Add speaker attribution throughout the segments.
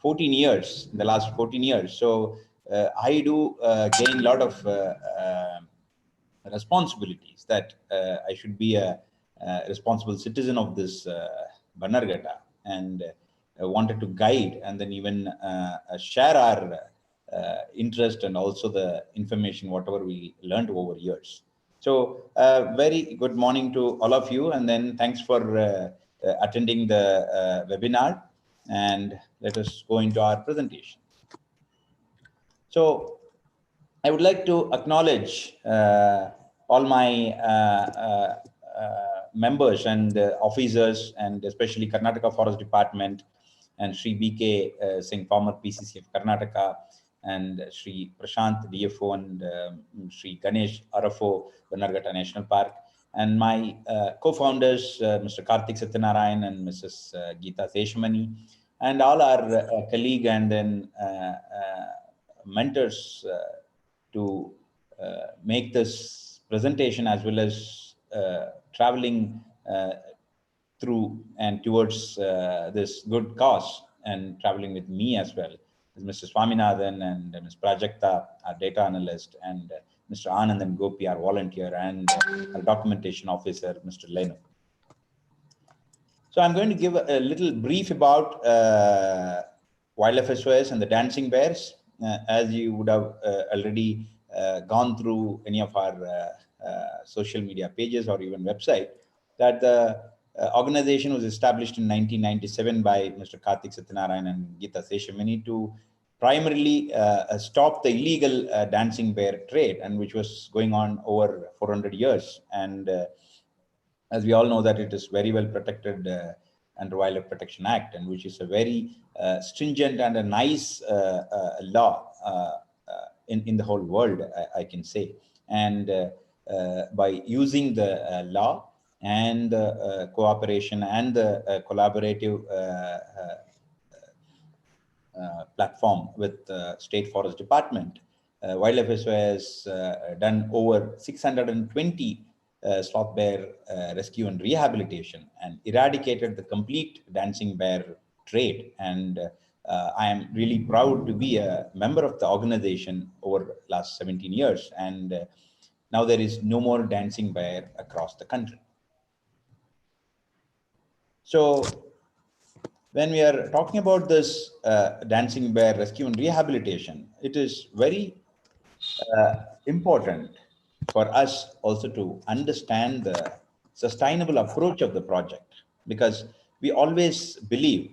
Speaker 1: 14 years, in the last 14 years. So I do gain a lot of responsibilities that I should be a responsible citizen of this Bannerghatta, and wanted to guide and then even share our interest and also the information, whatever we learned over years. So very good morning to all of you, and then thanks for attending the webinar, and let us go into our presentation. So I would like to acknowledge all my members and officers, and especially Karnataka Forest Department, and Sri B.K. Singh, former PCC of Karnataka, and Sri Prashant, DFO, and Sri Ganesh, RFO, Bannerghatta National Park, and my co-founders, Mr. Karthik Satyanarayan and Mrs. Geeta Seshamani, and all our colleagues and then mentors to make this presentation, as well as traveling through and towards this good cause, and traveling with me as well, Mr. Swaminathan and Ms. Prajakta, our data analyst, and Mr. Anand and Gopi, our volunteer, and our documentation officer, Mr. Leno. So I'm going to give a little brief about wildlife SOS and the dancing bears. As you would have already gone through any of our social media pages or even website, that the organization was established in 1997 by Mr. Karthik Satyanarayan and Geeta Seshamani to primarily stop the illegal dancing bear trade, and which was going on over 400 years. And as we all know that it is very well protected under Wildlife Protection Act, and which is a very stringent and a nice law in the whole world, I can say. And by using the law and the cooperation and the collaborative platform with the State Forest Department, Wildlife SOS has done over 620 sloth bear rescue and rehabilitation, and eradicated the complete dancing bear trade. And I am really proud to be a member of the organization over the last 17 years. And now there is no more dancing bear across the country. So when we are talking about this dancing bear rescue and rehabilitation, it is very important for us also to understand the sustainable approach of the project, because we always believe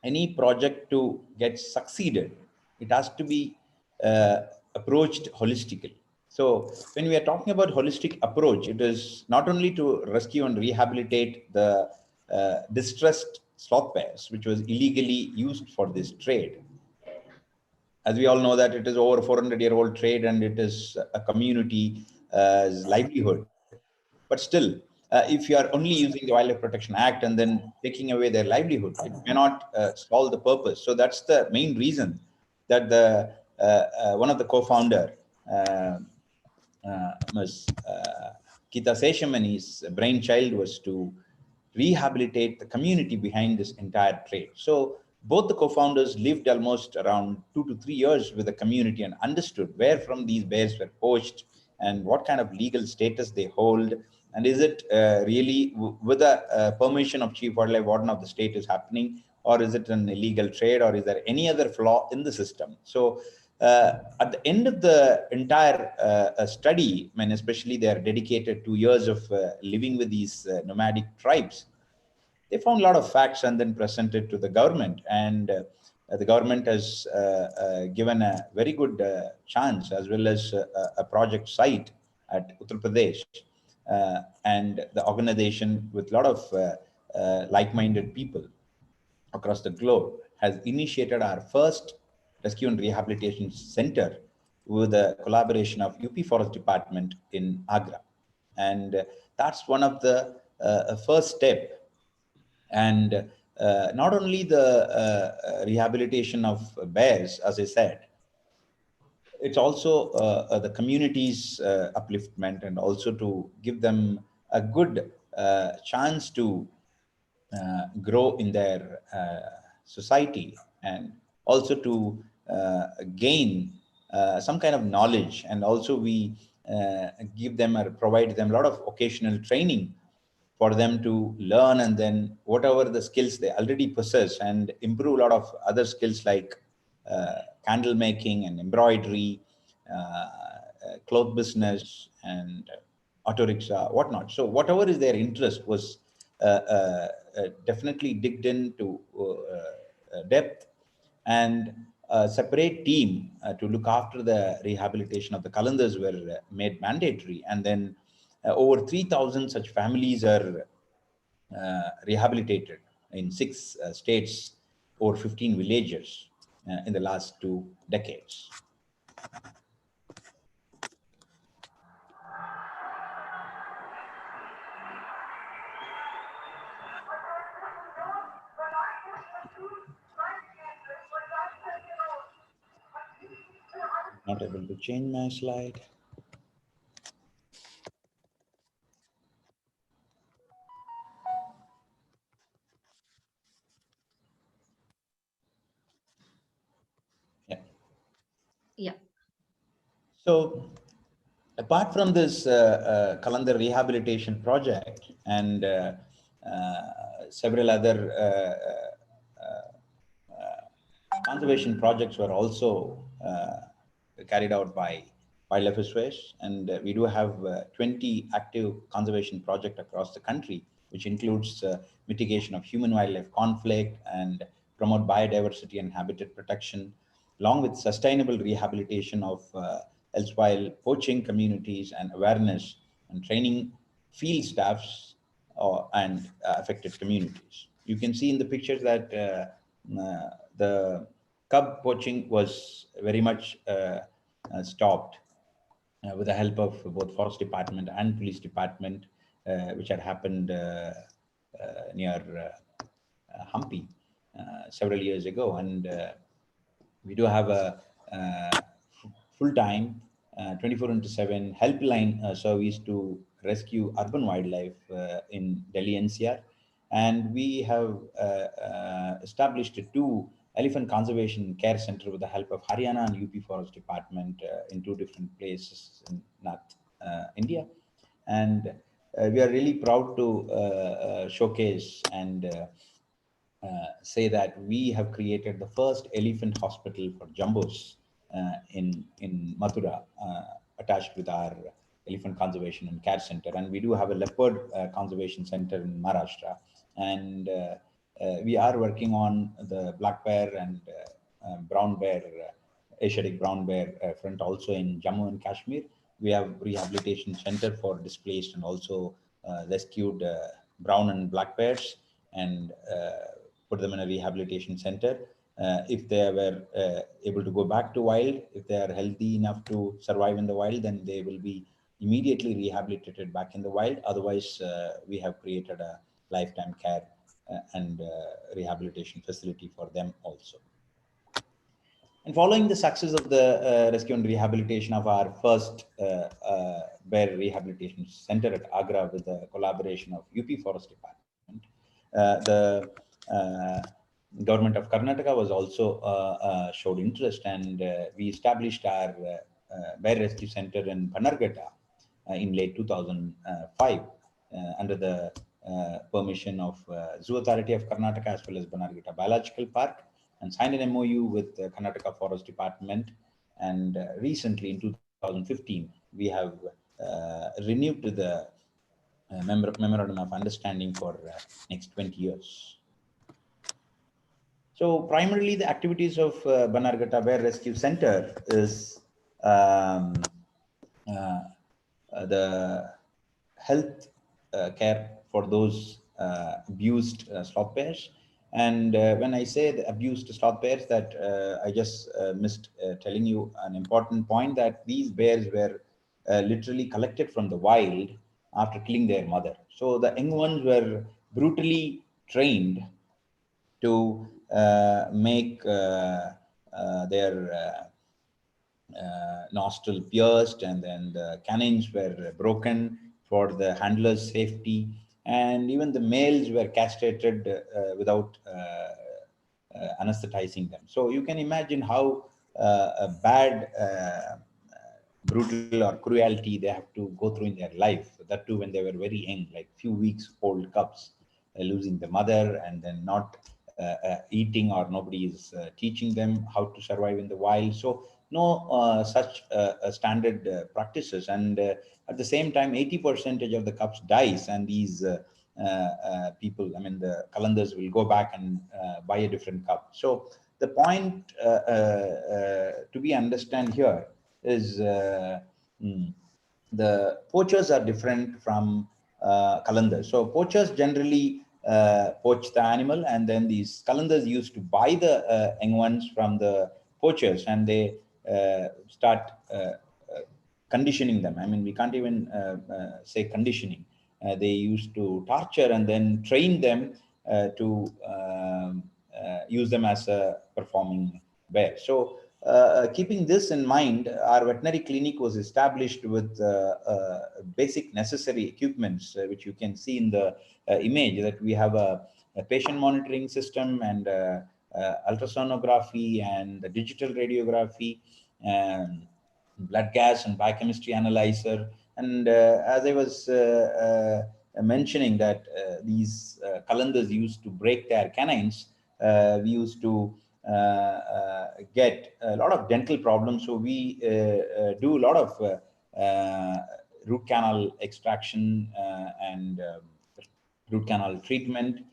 Speaker 1: any project to get succeeded, it has to be approached holistically. So when we are talking about holistic approach, it is not only to rescue and rehabilitate the distressed sloth bears, which was illegally used for this trade. As we all know that it is over 400-year-old trade, and it is a community's livelihood. But still, if you are only using the Wildlife Protection Act and then taking away their livelihood, it cannot solve the purpose. So that's the main reason that the one of the co-founder, Ms. Geeta Seshamani's brainchild was to rehabilitate the community behind this entire trade. So both the co-founders lived almost around 2 to 3 years with the community and understood where from these bears were poached and what kind of legal status they hold, and is it really with the permission of Chief Wildlife Warden of the state is happening, or is it an illegal trade, or is there any other flaw in the system? So at the end of the entire study, I mean, especially they are dedicated 2 years of living with these nomadic tribes, they found a lot of facts and then presented to the government. And the government has given a very good chance, as well as a project site at Uttar Pradesh. And the organization, with a lot of like-minded people across the globe, has initiated our first rescue and rehabilitation center with the collaboration of UP Forest Department in Agra. And that's one of the first step. And not only the rehabilitation of bears, as I said, it's also the community's upliftment, and also to give them a good chance to grow in their society and also to gain some kind of knowledge. And also we give them or provide them a lot of occasional training for them to learn, and then whatever the skills they already possess, and improve a lot of other skills like candle making and embroidery, cloth business, and auto rickshaw, whatnot. So whatever is their interest was definitely digged into depth, and a separate team to look after the rehabilitation of the calendars were made mandatory. And then over 3,000 such families are rehabilitated in 6 states, over 15 villages in the last 2 decades. Not able to change my slide. Yeah.
Speaker 2: Yeah.
Speaker 1: So apart from this calendar rehabilitation project and several other conservation projects were also carried out by Wildlife Reserves, and we do have 20 active conservation projects across the country, which includes mitigation of human-wildlife conflict and promote biodiversity and habitat protection, along with sustainable rehabilitation of elsewhere poaching communities and awareness and training field staffs and affected communities. You can see in the pictures that the cub poaching was very much stopped with the help of both forest department and police department, which had happened near Hampi several years ago. And we do have a full-time 24/7 helpline service to rescue urban wildlife in Delhi NCR. And we have established 2 elephant conservation care center with the help of Haryana and UP Forest Department in 2 different places in North India. And we are really proud to showcase and say that we have created the first elephant hospital for jumbos in Mathura, attached with our elephant conservation and care center. And we do have a leopard conservation center in Maharashtra. And we are working on the black bear and brown bear, Asiatic brown bear front also in Jammu and Kashmir. We have rehabilitation center for displaced and also rescued brown and black bears, and put them in a rehabilitation center. If they were able to go back to wild, if they are healthy enough to survive in the wild, then they will be immediately rehabilitated back in the wild. Otherwise, we have created a lifetime care and rehabilitation facility for them also. And following the success of the rescue and rehabilitation of our first bear rehabilitation center at Agra with the collaboration of UP Forest Department, the government of Karnataka was also showed interest, and we established our bear rescue center in Bannerghatta in late 2005 under the permission of Zoo Authority of Karnataka as well as Bannerghatta Biological Park, and signed an MOU with the Karnataka Forest Department. And recently in 2015, we have renewed the memorandum of understanding for next 20 years. So primarily the activities of Bannerghatta Bear Rescue Center is the health care for those abused sloth bears. And when I say the abused sloth bears, that I just missed telling you an important point, that these bears were literally collected from the wild after killing their mother. So the young ones were brutally trained to make their nostril pierced, and then the canines were broken for the handler's safety, and even the males were castrated without anesthetizing them. So you can imagine how a bad brutal or cruelty they have to go through in their life. That too when they were very young, like few weeks old cubs, losing the mother and then not eating, or nobody is teaching them how to survive in the wild. So no such standard practices. And at the same time, 80% of the cubs dies, and these people, I mean the Kalandars, will go back and buy a different cub. So the point to be understand here is mm, the poachers are different from Kalandars. So poachers generally poach the animal, and then these Kalandars used to buy the young ones from the poachers, and they start conditioning them. I mean, we can't even say conditioning. They used to torture and then train them to use them as a performing bear. So keeping this in mind, our veterinary clinic was established with basic necessary equipments, which you can see in the image, that we have a patient monitoring system, and ultrasonography, and the digital radiography, and blood gas and biochemistry analyzer. And as I was mentioning that these Kalandars used to break their canines, we used to get a lot of dental problems. So we do a lot of root canal extraction and root canal treatment,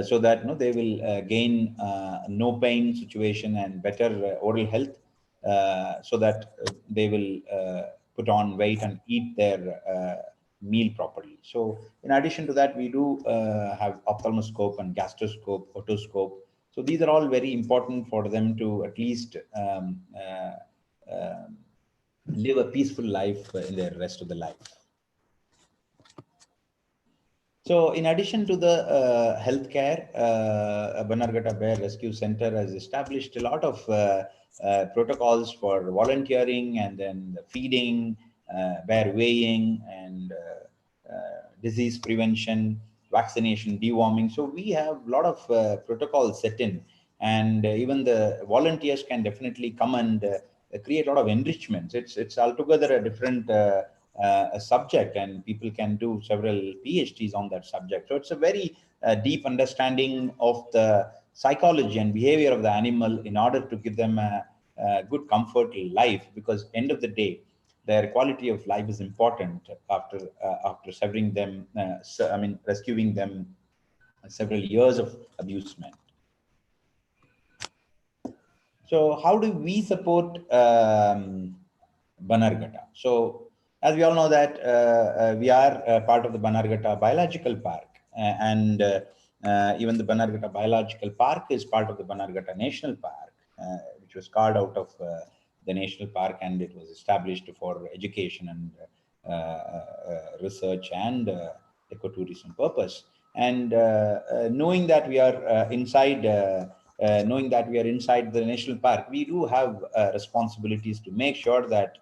Speaker 1: so that they will gain no pain situation and better oral health, so that they will put on weight and eat their meal properly. So in addition to that, we do have ophthalmoscope and gastroscope, otoscope. So these are all very important for them to at least live a peaceful life in the rest of the life. So in addition to the healthcare, Bannerghatta Bear Rescue Center has established a lot of protocols for volunteering, and then the feeding, bear weighing, and disease prevention, vaccination, deworming. So we have a lot of protocols set in, and even the volunteers can definitely come and create a lot of enrichments. It's altogether a different a subject, and people can do several PhDs on that subject. So it's a very deep understanding of the psychology and behavior of the animal in order to give them a good comfort in life, because end of the day, their quality of life is important after severing them, rescuing them several years of abusement. So how do we support Bannerghatta? So as we all know that we are part of the Bannerghatta Biological Park, and even the Bannerghatta Biological Park is part of the Bannerghatta National Park, which was carved out of the national park, and it was established for education and research and ecotourism purpose. And knowing that we are knowing that we are inside the national park, we do have responsibilities to make sure that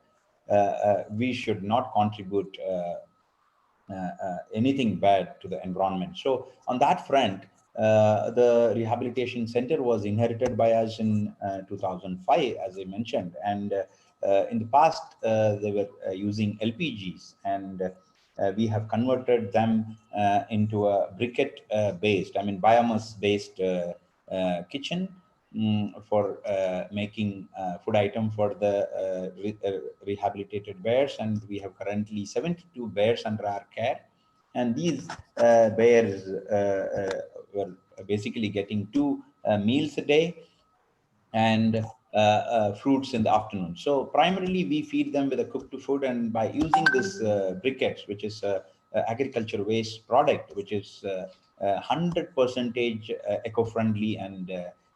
Speaker 1: we should not contribute anything bad to the environment. So on that front, the rehabilitation center was inherited by us in 2005, as I mentioned. And in the past, they were using LPGs, and we have converted them into a briquette-based, biomass-based kitchen, for making food item for the rehabilitated bears. And we have currently 72 bears under our care, and these bears were basically getting 2 meals a day, and fruits in the afternoon. So primarily we feed them with a cooked food, and by using this briquettes, which is agriculture waste product, which is 100% eco-friendly and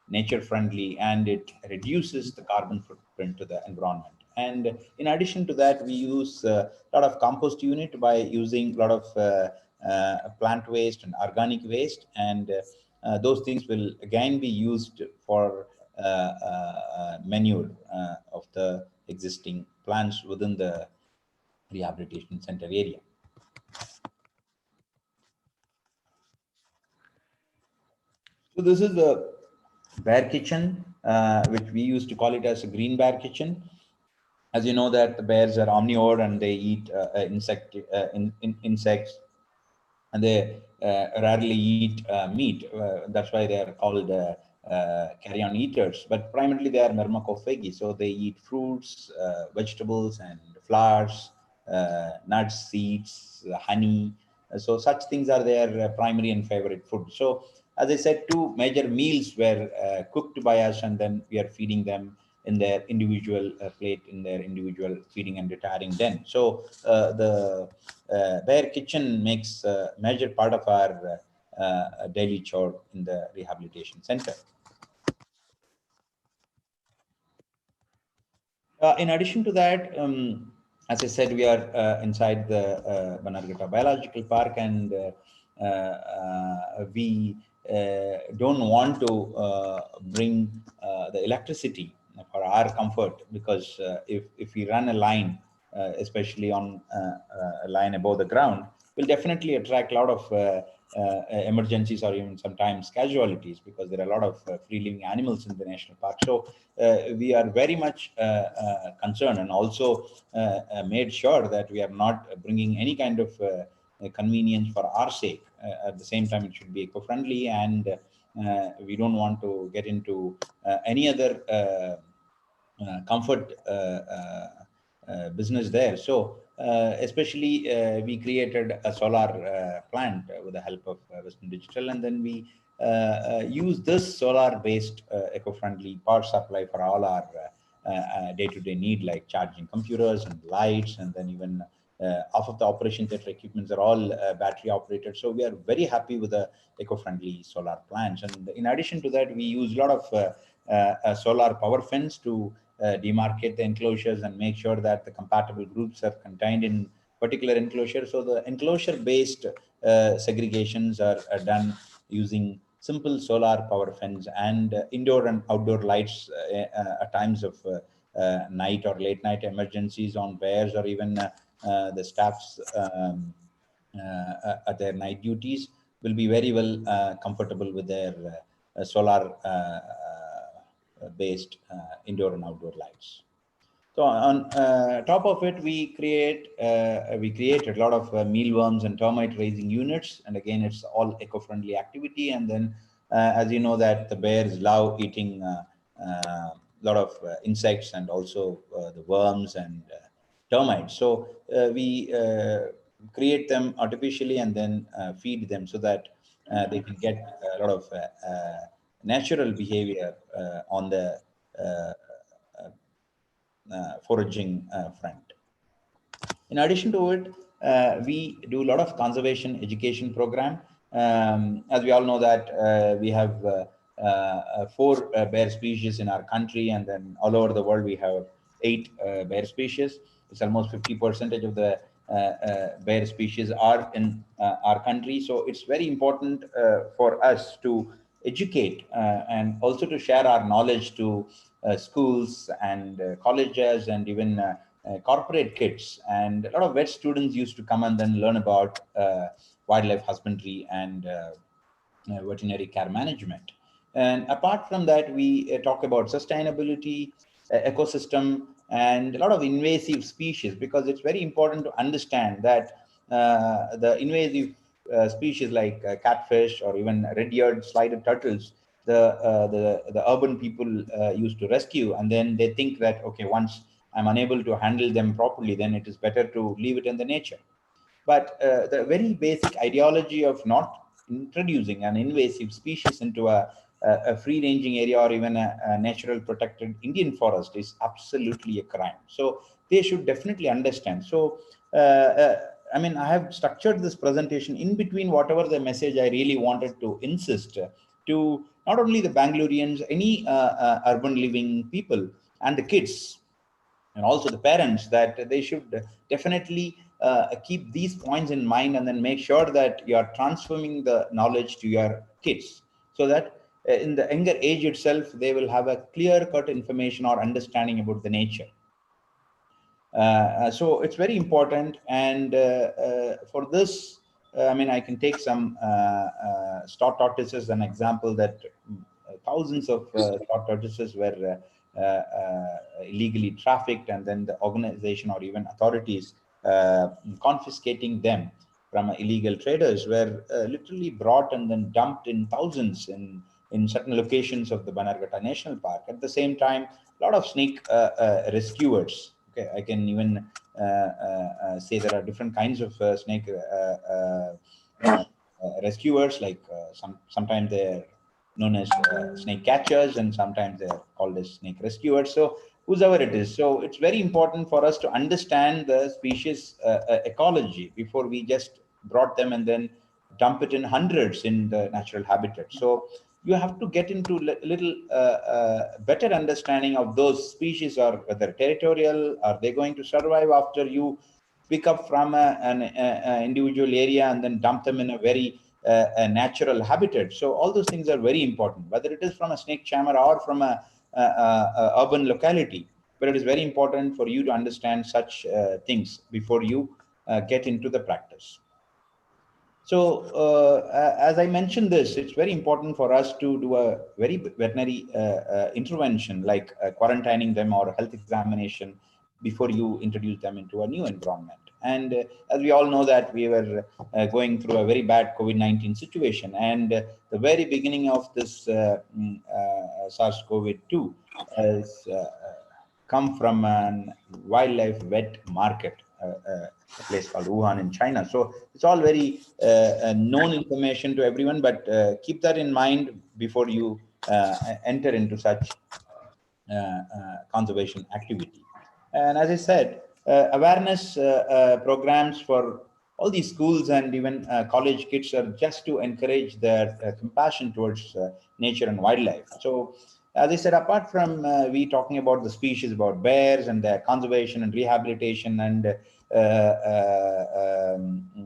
Speaker 1: nature friendly, and it reduces the carbon footprint to the environment. And in addition to that, we use a lot of compost unit by using a lot of plant waste and organic waste, and those things will again be used for manure of the existing plants within the rehabilitation center area. So this is the bear kitchen, which we used to call it as a green bear kitchen. As you know that the bears are omnivore and they eat insects, and they rarely eat meat. That's why they are called carrion eaters. But primarily they are myrmecophagi, so they eat fruits, vegetables, and flowers, nuts, seeds, honey. So such things are their primary and favorite food. So as I said, two major meals were cooked by us, and then we are feeding them in their individual plate, in their individual feeding and retiring den. So the Bear Kitchen makes a major part of our daily chore in the rehabilitation center. In addition to that, as I said, we are inside the Bannerghatta Biological Park, and we don't want to bring the electricity for our comfort, because if we run a line, especially on a line above the ground, will definitely attract a lot of emergencies or even sometimes casualties, because there are a lot of free living animals in the national park. So we are very much concerned, and also made sure that we are not bringing any kind of convenience for our sake. At the same time, it should be eco-friendly, and we don't want to get into any other comfort business there. So especially we created a solar plant with the help of Western Digital, and then we use this solar based eco-friendly power supply for all our day-to-day need, like charging computers and lights, and then even half of the operation theater equipments are all battery operated. So we are very happy with the eco-friendly solar plants. And in addition to that, we use a lot of solar power fence to demarcate the enclosures and make sure that the compatible groups are contained in particular enclosure. So the enclosure based segregations are done using simple solar power fence, and indoor and outdoor lights at times of night or late night emergencies on bears, or even the staffs at their night duties, will be very well comfortable with their solar based indoor and outdoor lights. So on top of it, we created a lot of mealworms and termite raising units, and again, it's all eco-friendly activity. And then, as you know, that the bears love eating a lot of insects, and also the worms and termites. So we create them artificially and then feed them, so that they can get a lot of natural behavior on the uh, foraging front. In addition to it, we do a lot of conservation education program. As we all know that we have four bear species in our country, and then all over the world we have eight bear species. It's almost 50% of the bear species are in our country. So it's very important for us to educate and also to share our knowledge to schools and colleges, and even corporate kids. And a lot of vet students used to come and then learn about wildlife husbandry and veterinary care management. And apart from that, we talk about sustainability, ecosystem, and a lot of invasive species, because it's very important to understand that the invasive species like catfish or even red-eared slider turtles, the urban people used to rescue, and then they think that, okay, once I'm unable to handle them properly, then it is better to leave it in the nature. But the very basic ideology of not introducing an invasive species into a free-ranging area, or even a natural protected Indian forest, is absolutely a crime. So they should definitely understand. So, I mean, I have structured this presentation in between whatever the message I really wanted to insist to not only the Bangaloreans, any urban living people and the kids, and also the parents, that they should definitely keep these points in mind, and then make sure that you are transforming the knowledge to your kids, so that in the younger age itself they will have a clear cut information or understanding about the nature. So it's very important. And for this, I mean, I can take some star tortoises as an example, that thousands of short tortoises were illegally trafficked, and then the organization or even authorities confiscating them from illegal traders were literally brought and then dumped in thousands in certain locations of the Bannerghatta National Park. At the same time, a lot of snake rescuers. Okay, I can even say there are different kinds of snake rescuers. Like sometimes they're known as snake catchers, and sometimes they're called as snake rescuers. So whosoever it is, so it's very important for us to understand the species ecology before we just brought them and then dump it in hundreds in the natural habitat. So you have to get into little better understanding of those species, or whether territorial, are they going to survive after you pick up from an individual area and then dump them in a very a natural habitat. So all those things are very important, whether it is from a snake charmer or from a urban locality. But it is very important for you to understand such things before you get into the practice. So, as I mentioned this, it's very important for us to do a very veterinary intervention, like quarantining them or health examination before you introduce them into a new environment. And as we all know that we were going through a very bad COVID-19 situation, and the very beginning of this SARS-CoV-2 has come from a wildlife wet market, a place called Wuhan in China. So it's all very known information to everyone, but keep that in mind before you enter into such conservation activity. And as I said, awareness programs for all these schools and even college kids are just to encourage their compassion towards nature and wildlife. So as I said, apart from we talking about the species, about bears and their conservation and rehabilitation and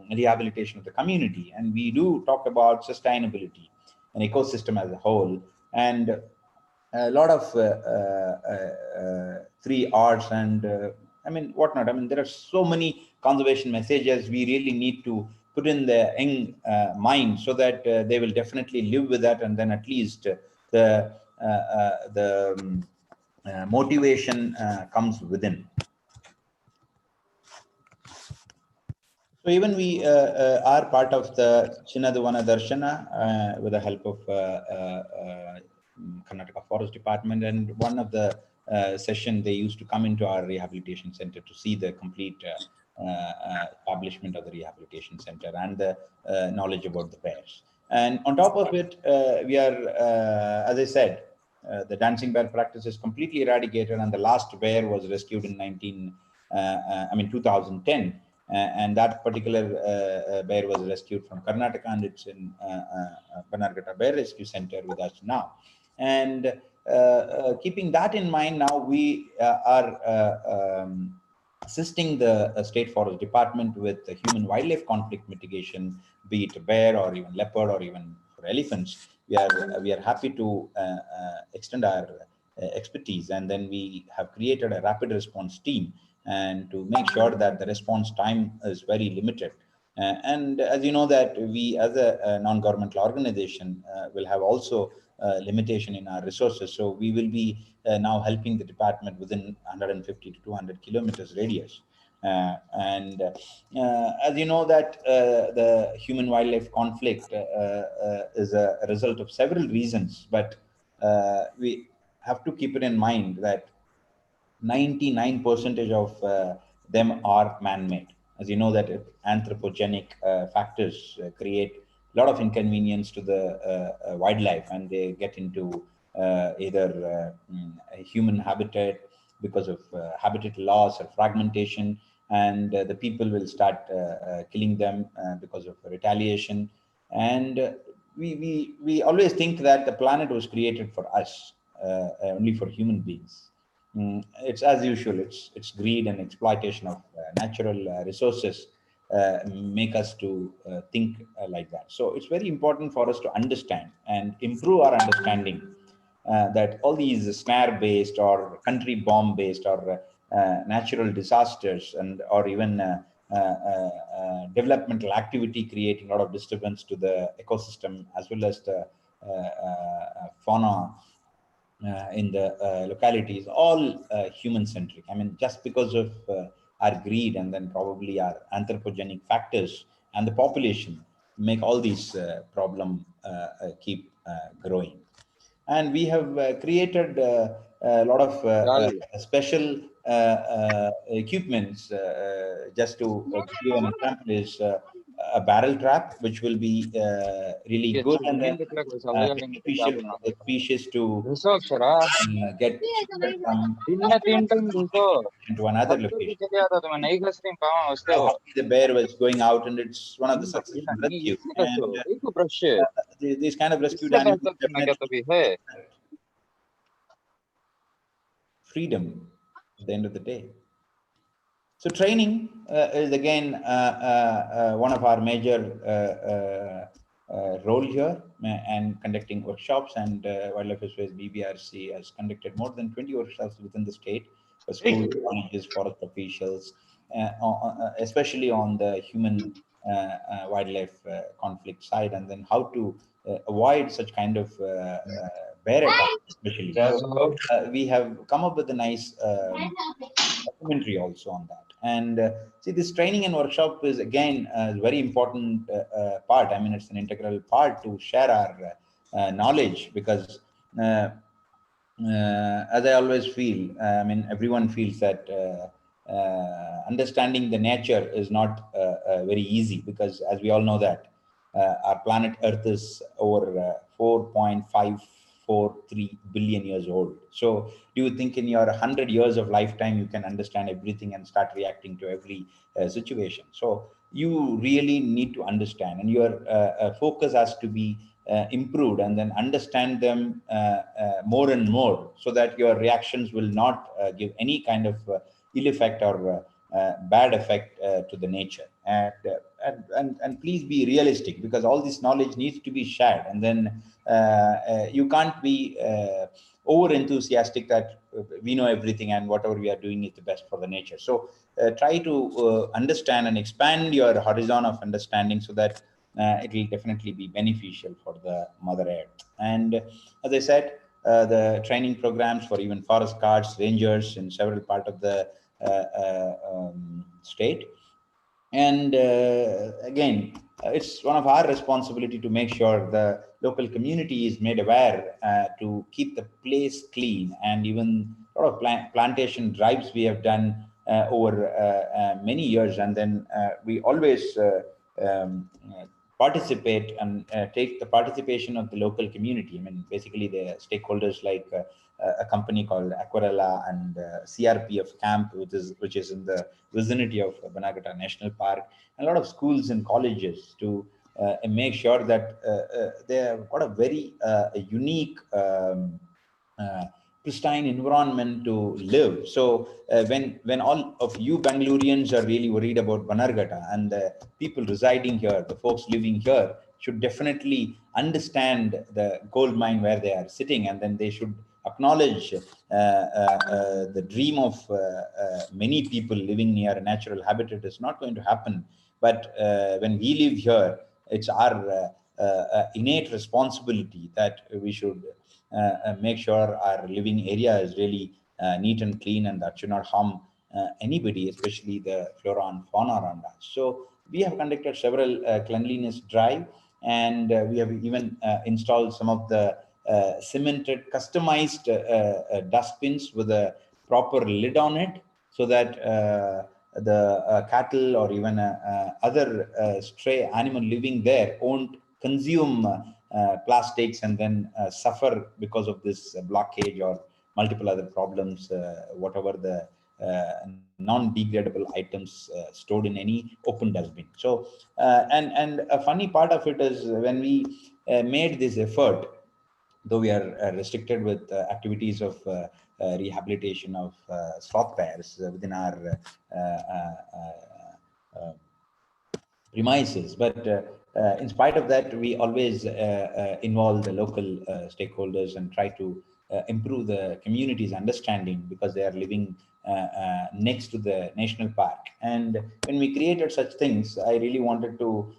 Speaker 1: rehabilitation of the community, and we do talk about sustainability and ecosystem as a whole, and a lot of 3 Rs and I mean whatnot. I mean, there are so many conservation messages we really need to put in the young mind, so that they will definitely live with that, and then at least the motivation comes within. So even we are part of the Chinaduvana Darshana with the help of Karnataka Forest Department, and one of the session they used to come into our rehabilitation center to see the complete establishment of the rehabilitation center and the knowledge about the bears. And on top of it, we are, as I said, the dancing bear practice is completely eradicated, and the last bear was rescued in 2010. And that particular bear was rescued from Karnataka, and it's in Bannerghatta Bear Rescue Center with us now. And keeping that in mind, now we are assisting the State Forest Department with the human-wildlife conflict mitigation, be it bear or even leopard or even for elephants. We are happy to extend our expertise, and then we have created a rapid response team, and to make sure that the response time is very limited. And as you know that we as a non-governmental organization will have also limitation in our resources. So we will be now helping the department within 150 to 200 kilometers radius. And as you know that the human-wildlife conflict is a result of several reasons, but we have to keep it in mind that 99% of them are man-made. As you know that anthropogenic factors create a lot of inconvenience to the wildlife, and they get into either a human habitat because of habitat loss or fragmentation, and the people will start killing them because of retaliation. And we always think that the planet was created for us, only for human beings. It's as usual. It's greed and exploitation of natural resources make us to think like that. So it's very important for us to understand and improve our understanding that all these snare-based or country bomb-based or natural disasters and or even developmental activity creating a lot of disturbance to the ecosystem as well as the fauna in the localities, all human-centric. I mean, just because of our greed and then probably our anthropogenic factors and the population make all these problem keep growing. And we have created a lot of special equipments. Just to give you an example, is a barrel trap, which will be really good and then beneficial for the species to get shifted from into another location. How happy the bear was going out, and it's one of the successful rescues. And these kind of rescued animals definitely freedom at the end of the day. So training is again one of our major role here, and conducting workshops, and Wildlife Fisheries BBRC has conducted more than 20 workshops within the state for schools, colleges, forest officials, especially on the human wildlife conflict side, and then how to avoid such kind of bear attacks, especially. So we have come up with a nice documentary also on that. And see, this training and workshop is again a very important part. I mean, it's an integral part to share our knowledge, because as I always feel, I mean, everyone feels that understanding the nature is not very easy, because as we all know that our planet Earth is over 4.543 billion years old. So do you think in your 100 years of lifetime you can understand everything and start reacting to every situation? So you really need to understand, and your focus has to be improved, and then understand them more and more, so that your reactions will not give any kind of ill effect or bad effect to the nature. And please be realistic, because all this knowledge needs to be shared, and then you can't be over enthusiastic that we know everything and whatever we are doing is the best for the nature. So try to understand and expand your horizon of understanding, so that it will definitely be beneficial for the Mother Earth. And as I said, the training programs for even forest guards, rangers in several parts of the state. And again, it's one of our responsibility to make sure the local community is made aware to keep the place clean. And even a lot of plantation drives we have done over many years, and then we always participate and take the participation of the local community. I mean, basically the stakeholders like a company called Aquarella and CRPF camp, which is in the vicinity of Bannerghatta National Park, and a lot of schools and colleges to make sure that they have got a very unique pristine environment to live. So when all of you Bangaloreans are really worried about Bannerghatta, and the people residing here, the folks living here, should definitely understand the gold mine where they are sitting, and then they should acknowledge the dream of many people living near a natural habitat is not going to happen. But when we live here, it's our innate responsibility that we should make sure our living area is really neat and clean, and that should not harm anybody, especially the flora and fauna around us. So we have conducted several cleanliness drive, and we have even installed some of the cemented, customized dustbins with a proper lid on it, so that the cattle or even other stray animal living there won't consume plastics and then suffer because of this blockage or multiple other problems, whatever the non-degradable items stored in any open dustbin. So and a funny part of it is, when we made this effort, though we are restricted with activities of rehabilitation of sloth bears within our premises. But in spite of that, we always involve the local stakeholders and try to improve the community's understanding, because they are living next to the national park. And when we created such things, I really wanted to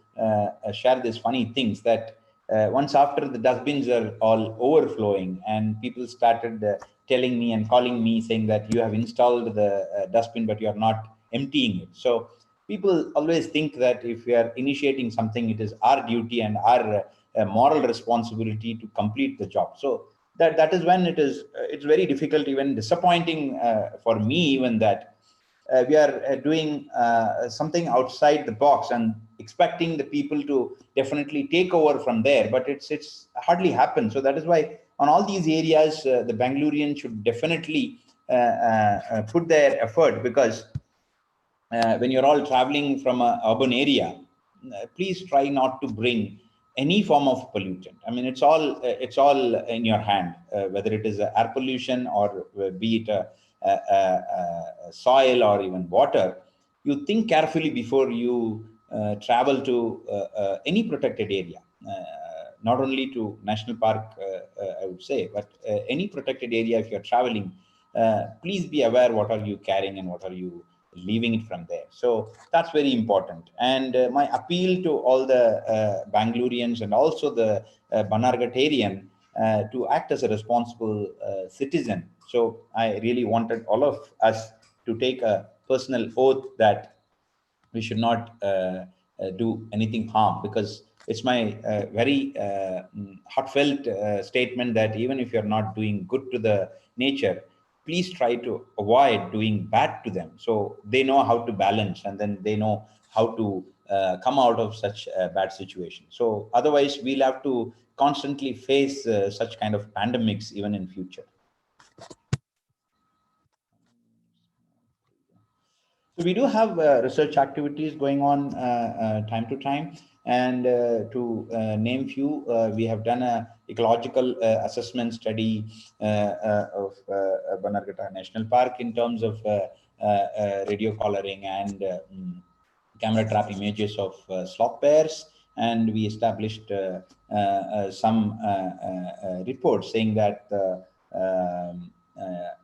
Speaker 1: share these funny things, that once after the dustbins are all overflowing, and people started telling me and calling me saying that you have installed the dustbin, but you are not emptying it. So people always think that if we are initiating something, it is our duty and our moral responsibility to complete the job. So that is when it's very difficult, even disappointing for me, even that we are doing something outside the box and expecting the people to definitely take over from there, but it's hardly happened. So that is why on all these areas the Bangaloreans should definitely put their effort, because when you're all traveling from an urban area, please try not to bring any form of pollutant. I mean, it's all in your hand, whether it is air pollution or be it soil or even water. You think carefully before you travel to any protected area. Not only to national park, I would say, but any protected area. If you're traveling, please be aware what are you carrying and what are you leaving it from there. So that's very important. And my appeal to all the Bangaloreans and also the Bannerghattarian to act as a responsible citizen. So I really wanted all of us to take a personal oath that we should not do anything harm, because it's my very heartfelt statement that even if you're not doing good to the nature, please try to avoid doing bad to them, so they know how to balance, and then they know how to come out of such a bad situation. So otherwise we'll have to constantly face such kind of pandemics even in future. So we do have research activities going on time to time, and to name few, we have done a ecological assessment study of Bannerghatta National Park in terms of radio collaring and camera trap images of sloth bears, and we established some reports saying that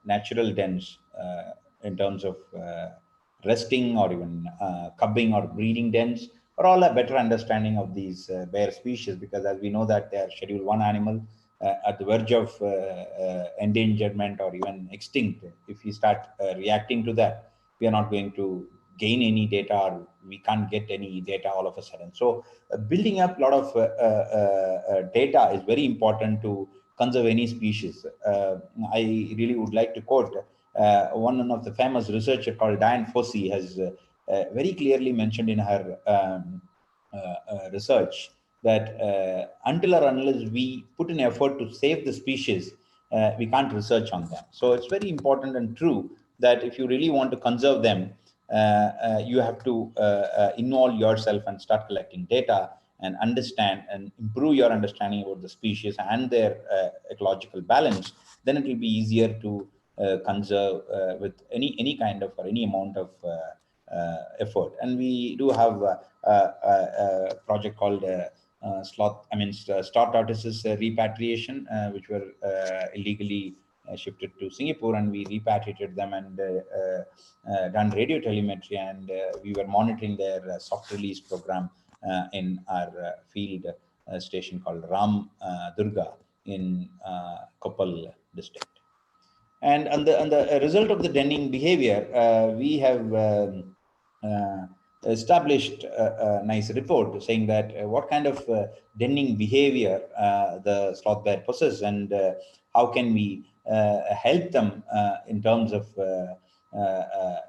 Speaker 1: natural dens in terms of resting or even cubbing or breeding dens, or all a better understanding of these bear species, because as we know that they are Schedule 1 animal at the verge of endangerment or even extinct. If we start reacting to that, we are not going to gain any data, or we can't get any data all of a sudden. So building up a lot of data is very important to conserve any species. I really would like to quote one of the famous researcher called Diane Fossey has very clearly mentioned in her research that until or unless we put an effort to save the species, we can't research on them. So it's very important and true that if you really want to conserve them, you have to involve yourself and start collecting data and understand and improve your understanding about the species and their ecological balance. Then it will be easier to conserve with any kind of or any amount of effort. And we do have a project called star tortoises repatriation, which were illegally shifted to Singapore, and we repatriated them and done radio telemetry, and we were monitoring their soft release program in our field station called Ram Durga in Koppal district. And on the result of the denning behavior, we have established a nice report saying that what kind of denning behavior the sloth bear possess, and how can we help them in terms of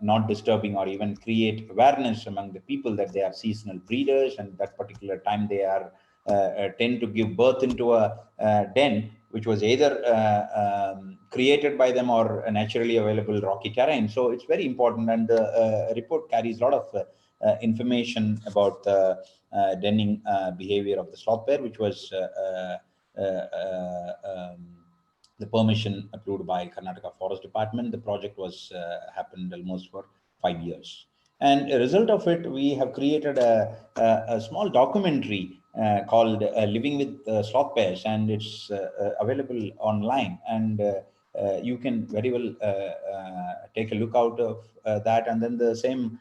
Speaker 1: not disturbing or even create awareness among the people that they are seasonal breeders, and that particular time they are tend to give birth into a den which was either created by them or naturally available rocky terrain. So it's very important, and the report carries a lot of information about the denning behavior of the sloth bear, which was the permission approved by Karnataka Forest Department. The project was happened almost for 5 years. And a result of it, we have created a small documentary called Living with Sloth Bears, and it's available online. And you can very well take a look out of that. And then the same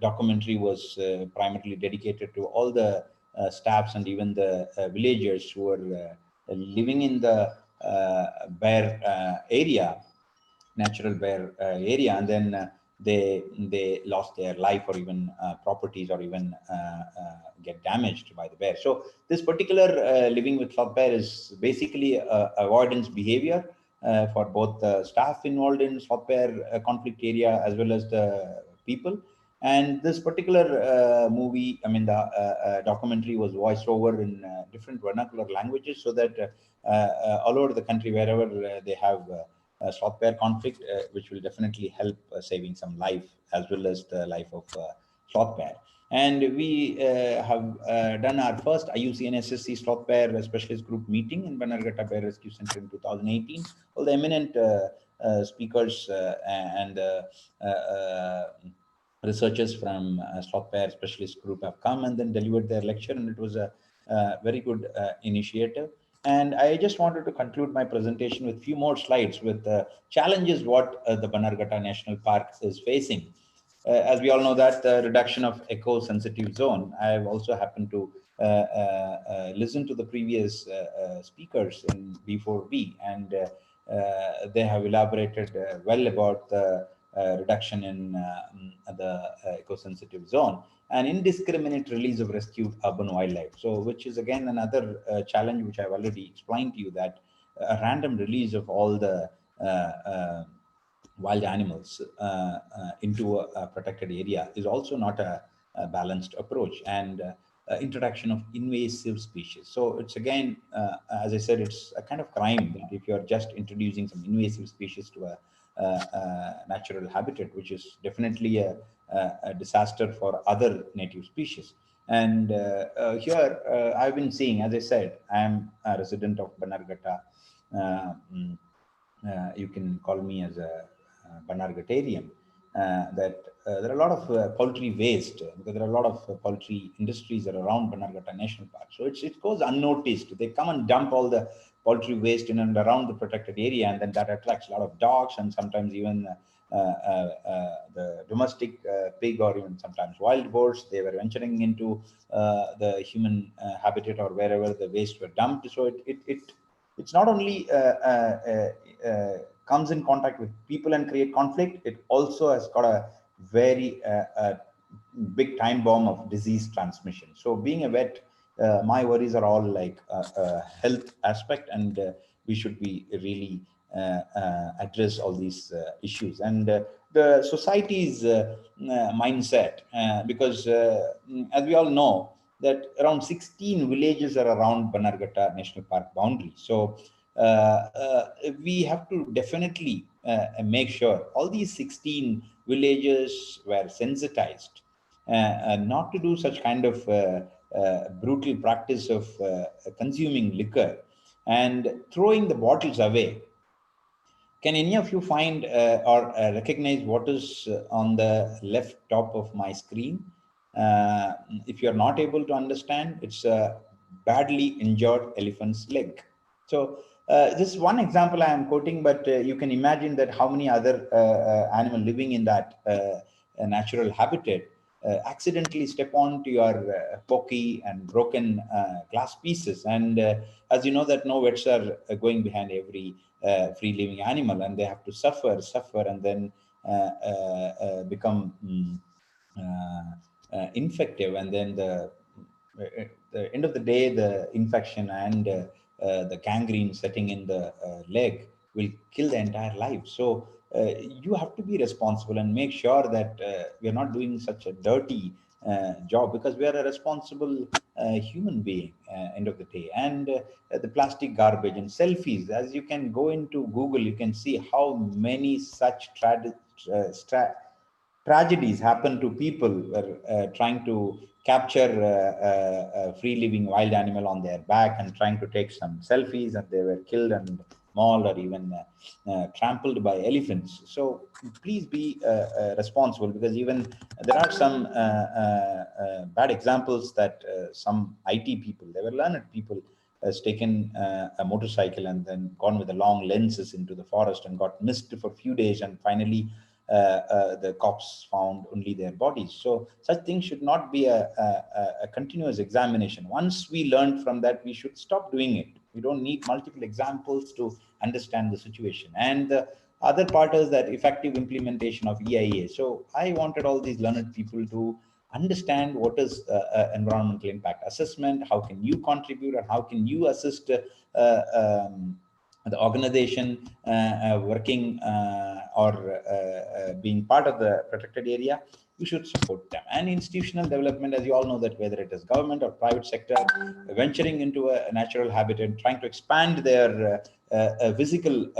Speaker 1: documentary was primarily dedicated to all the staffs and even the villagers who were living in the bear area, natural bear area, and then they lost their life or even properties or even get damaged by the bear. So this particular living with sloth bear is basically avoidance behavior for both the staff involved in sloth bear conflict area as well as the people. And this particular movie, I mean, the documentary was voiced over in different vernacular languages, so that all over the country, wherever they have sloth bear conflict, which will definitely help saving some life as well as the life of sloth bear. And we have done our first IUCN-SSC sloth bear specialist group meeting in Bannerghatta Bear Rescue Center in 2018. All the eminent speakers and researchers from sloth bear specialist group have come and then delivered their lecture, and it was a very good initiative. And I just wanted to conclude my presentation with a few more slides with challenges what the Bannerghatta National Park is facing. As we all know that the reduction of eco-sensitive zone, I have also happened to listen to the previous speakers in B4B, and they have elaborated well about the reduction in the eco-sensitive zone and indiscriminate release of rescued urban wildlife. So, which is again another challenge which I've already explained to you, that a random release of all the wild animals into a protected area is also not a balanced approach, and introduction of invasive species. So it's again, as I said, it's a kind of crime that if you're just introducing some invasive species to a natural habitat, which is definitely a disaster for other native species. And here I've been seeing, as I said, I am a resident of Bannerghatta. You can call me as a Bannerghattarian. That there are a lot of poultry waste, because there are a lot of poultry industries that are around Bannerghatta National Park. So it goes unnoticed. They come and dump all the poultry waste in and around the protected area, and then that attracts a lot of dogs and sometimes even the domestic pig or even sometimes wild boars. They were venturing into the human habitat or wherever the waste were dumped. So it's not only comes in contact with people and create conflict, it also has got a very big time bomb of disease transmission. So being a vet, my worries are all like a health aspect, and we should be really address all these issues. And the society's mindset, because as we all know, that around 16 villages are around Bannerghatta National Park boundary. So we have to definitely make sure all these 16 villages were sensitized not to do such kind of brutal practice of consuming liquor and throwing the bottles away. Can any of you find or recognize what is on the left top of my screen? If you're not able to understand, it's a badly injured elephant's leg. So this is one example I am quoting, but you can imagine that how many other animal living in that natural habitat accidentally step onto your pokey and broken glass pieces. And as you know that no vets are going behind every free living animal, and they have to suffer, and then become infective, and then the end of the day, the infection and the gangrene setting in the leg will kill the entire life. So you have to be responsible and make sure that we are not doing such a dirty job, because we are a responsible human being end of the day. And the plastic garbage and selfies, as you can go into Google, you can see how many such tragedies happen to people who are trying to capture a free living wild animal on their back and trying to take some selfies, and they were killed and mauled or even trampled by elephants. So please be responsible, because even there are some bad examples that some IT people, they were learned people, has taken a motorcycle and then gone with the long lenses into the forest and got missed for a few days, and finally the cops found only their bodies. So such things should not be a continuous examination. Once we learn from that, we should stop doing it. We don't need multiple examples to understand the situation. And the other part is that effective implementation of EIA. So I wanted all these learned people to understand what is environmental impact assessment, how can you contribute, and how can you assist the organization working or being part of the protected area. You should support them. And institutional development, as you all know, that whether it is government or private sector venturing into a natural habitat, trying to expand their physical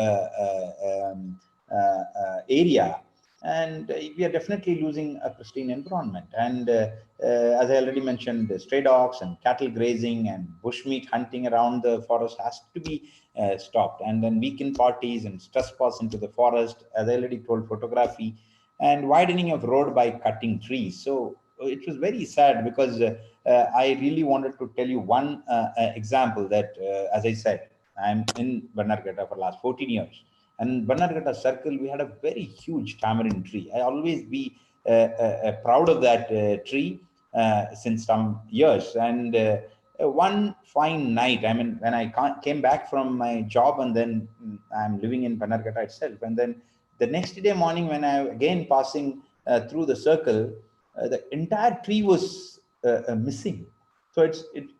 Speaker 1: area, and we are definitely losing a pristine environment. And as I already mentioned, stray dogs and cattle grazing and bushmeat hunting around the forest has to be stopped. And then weekend parties and trespass into the forest, as I already told, photography, and widening of road by cutting trees. So it was very sad, because I really wanted to tell you one example that, as I said, I'm in Bannerghatta for the last 14 years. And Bannerghatta Circle, we had a very huge tamarind tree. I always be proud of that tree since some years. And one fine night, I mean, when I came back from my job, and then I'm living in Bannerghatta itself, and then the next day morning, when I again passing through the circle, the entire tree was missing. So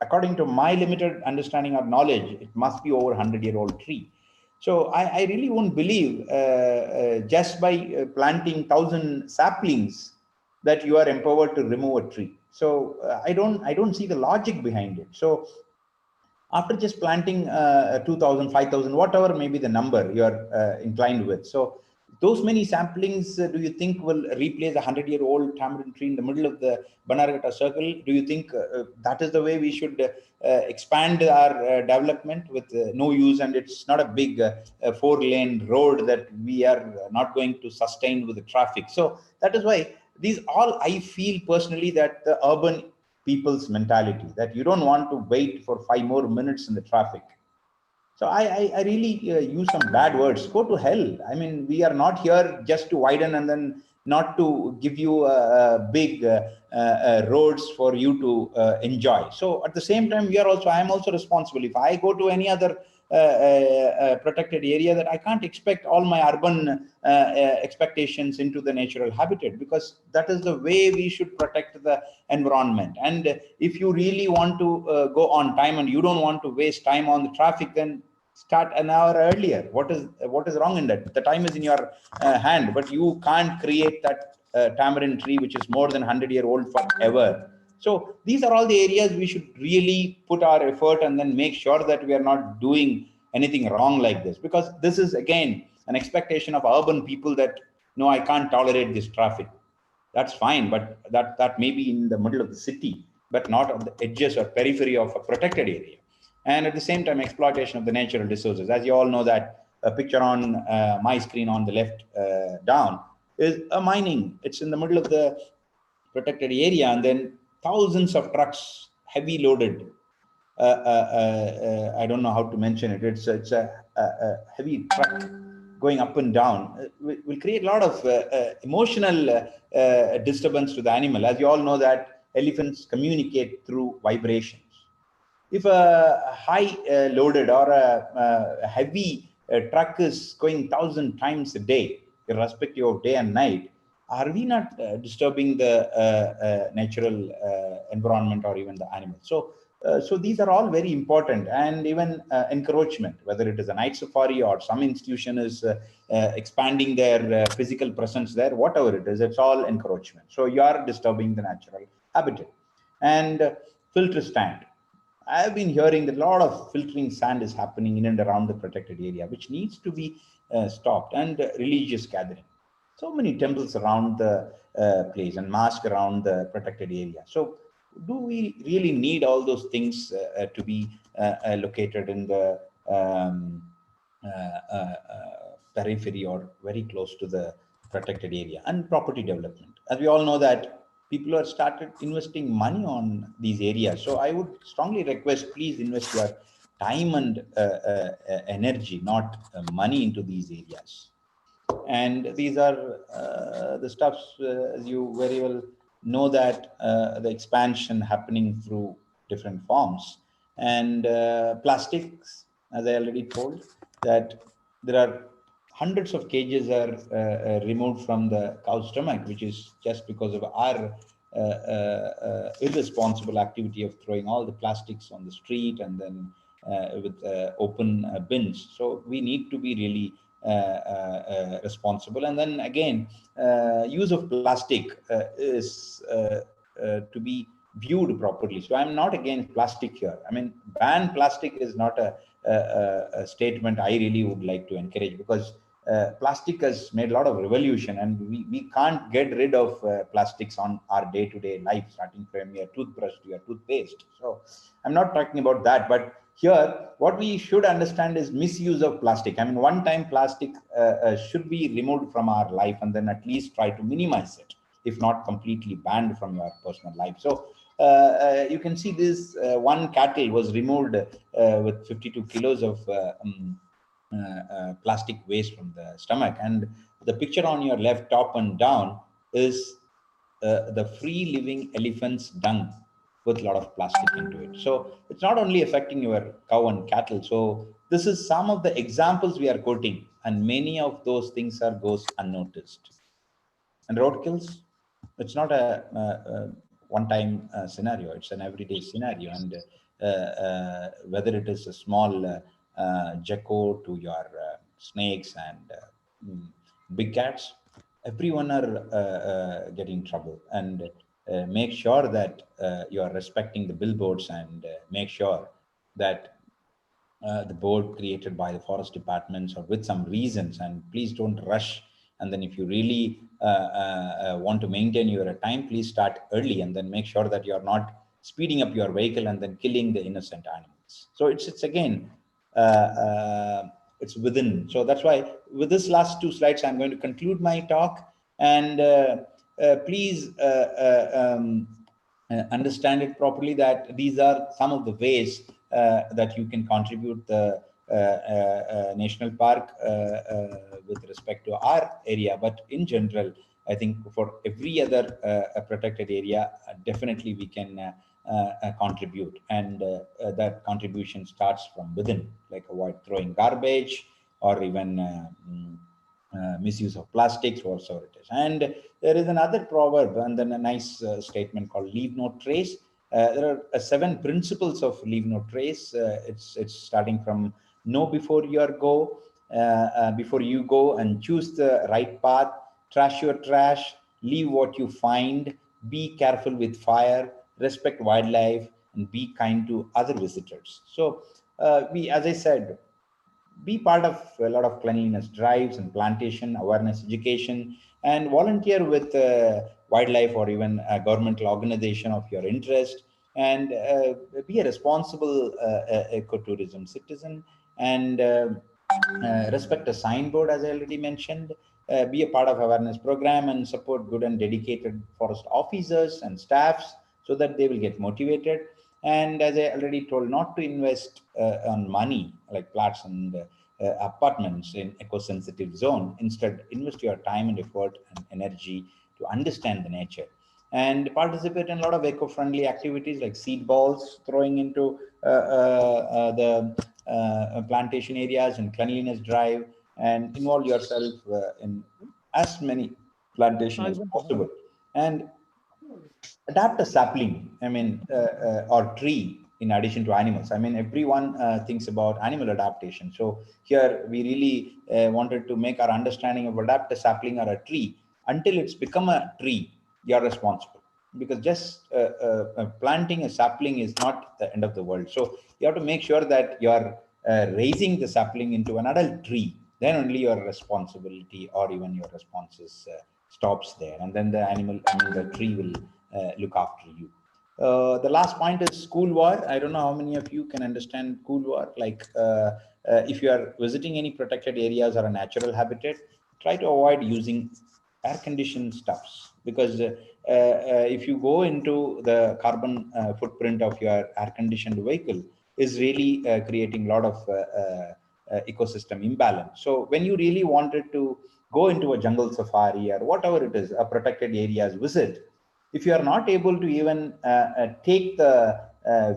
Speaker 1: according to my limited understanding or knowledge, it must be over 100-year-old tree. So I really won't believe just by planting 1,000 saplings that you are empowered to remove a tree. So I don't see the logic behind it. So after just planting 2,000, 5,000, whatever may be the number you are inclined with. So those many samplings, do you think will replace a 100-year-old tamarind tree in the middle of the Bannerghatta Circle? Do you think that is the way we should expand our development with no use? And it's not a big 4-lane road that we are not going to sustain with the traffic. So that is why these all, I feel personally, that the urban people's mentality, that you don't want to wait for 5 more minutes in the traffic. So I really use some bad words. Go to hell. I mean, we are not here just to widen and then not to give you big roads for you to enjoy. So at the same time, I am also responsible. If I go to any other protected area, that I can't expect all my urban expectations into the natural habitat, because that is the way we should protect the environment. And if you really want to go on time and you don't want to waste time on the traffic, then start an hour earlier. What is wrong in that? The time is in your hand, but you can't create that tamarind tree which is more than 100-year-old forever. So these are all the areas we should really put our effort and then make sure that we are not doing anything wrong like this, because this is again an expectation of urban people that no, I can't tolerate this traffic. That's fine, but that may be in the middle of the city, but not on the edges or periphery of a protected area. And at the same time, exploitation of the natural resources. As you all know, that a picture on my screen on the left down is a mining. It's in the middle of the protected area, and then thousands of trucks, heavy loaded. I don't know how to mention it. It's a heavy truck going up and down. Will create a lot of emotional disturbance to the animal. As you all know, that elephants communicate through vibrations. If a high loaded or a heavy truck is going 1,000 times a day, irrespective of day and night, are we not disturbing the natural environment or even the animals? So these are all very important. And even encroachment, whether it is a night safari or some institution is expanding their physical presence there, whatever it is, it's all encroachment. So you are disturbing the natural habitat. And filter stand. I've been hearing that a lot of filtering sand is happening in and around the protected area, which needs to be stopped. And religious gathering. So many temples around the place and mosques around the protected area. So do we really need all those things to be located in the periphery or very close to the protected area? And property development. As we all know, that people have started investing money on these areas. So I would strongly request, please invest your time and energy, not money, into these areas. And these are the stuffs, as you very well know, that the expansion happening through different forms. And plastics, as I already told, that there are hundreds of cages are removed from the cow's stomach, which is just because of our irresponsible activity of throwing all the plastics on the street and then with open bins. So we need to be really responsible. And then again, use of plastic is to be viewed properly. So I'm not against plastic here. I mean, ban plastic is not a statement I really would like to encourage, because plastic has made a lot of revolution, and we can't get rid of plastics on our day-to-day life, starting from your toothbrush to your toothpaste. So I'm not talking about that, but here what we should understand is misuse of plastic. I mean, one-time plastic should be removed from our life, and then at least try to minimize it, if not completely banned from your personal life. So you can see this one cattle was removed with 52 kilos of plastic waste from the stomach. And the picture on your left, top and down, is the free living elephant's dung with a lot of plastic into it. So it's not only affecting your cow and cattle. So this is some of the examples we are quoting, and many of those things are goes unnoticed. And roadkills, it's not a one-time scenario. It's an everyday scenario. And whether it is a small gecko to your snakes and big cats, everyone are getting trouble. And make sure that you are respecting the billboards, and make sure that the board created by the forest departments or with some reasons, and please don't rush. And then if you really want to maintain your time, please start early, and then make sure that you're not speeding up your vehicle and then killing the innocent animals. So it's again it's within. So that's why with this last two slides I'm going to conclude my talk. And please understand it properly, that these are some of the ways that you can contribute the national park with respect to our area. But in general, I think for every other protected area, definitely we can contribute. And that contribution starts from within, like avoid throwing garbage, or even misuse of plastics, whatsoever it is. And there is another proverb, and then a nice statement called "Leave no trace." There are 7 principles of "Leave no trace." It's starting from know before before you go, and choose the right path. Trash your trash. Leave what you find. Be careful with fire. Respect wildlife, and be kind to other visitors. So as I said, be part of a lot of cleanliness drives and plantation awareness education, and volunteer with wildlife or even a governmental organization of your interest. And be a responsible ecotourism citizen. And respect a signboard, as I already mentioned. Be a part of awareness program, and support good and dedicated forest officers and staffs, so that they will get motivated. And as I already told, not to invest on money like plots and apartments in eco-sensitive zone. Instead, invest your time and effort and energy to understand the nature, and participate in a lot of eco-friendly activities like seed balls throwing into the plantation areas, and cleanliness drive, and involve yourself in as many plantation as possible. And adapt a sapling, I mean, or tree in addition to animals. I mean, everyone thinks about animal adaptation. So here we really wanted to make our understanding of adapt a sapling or a tree. Until it's become a tree, you're responsible. Because just planting a sapling is not the end of the world. So you have to make sure that you're raising the sapling into an adult tree. Then only your responsibility or even your responses stops there. And then the the tree will look after you. The last point is school war. I don't know how many of you can understand school war. Like if you are visiting any protected areas or a natural habitat, try to avoid using air-conditioned stuffs, because if you go into the carbon footprint of your air-conditioned vehicle, is really creating a lot of ecosystem imbalance. So when you really wanted to go into a jungle safari or whatever it is, a protected areas visit. If you are not able to even take the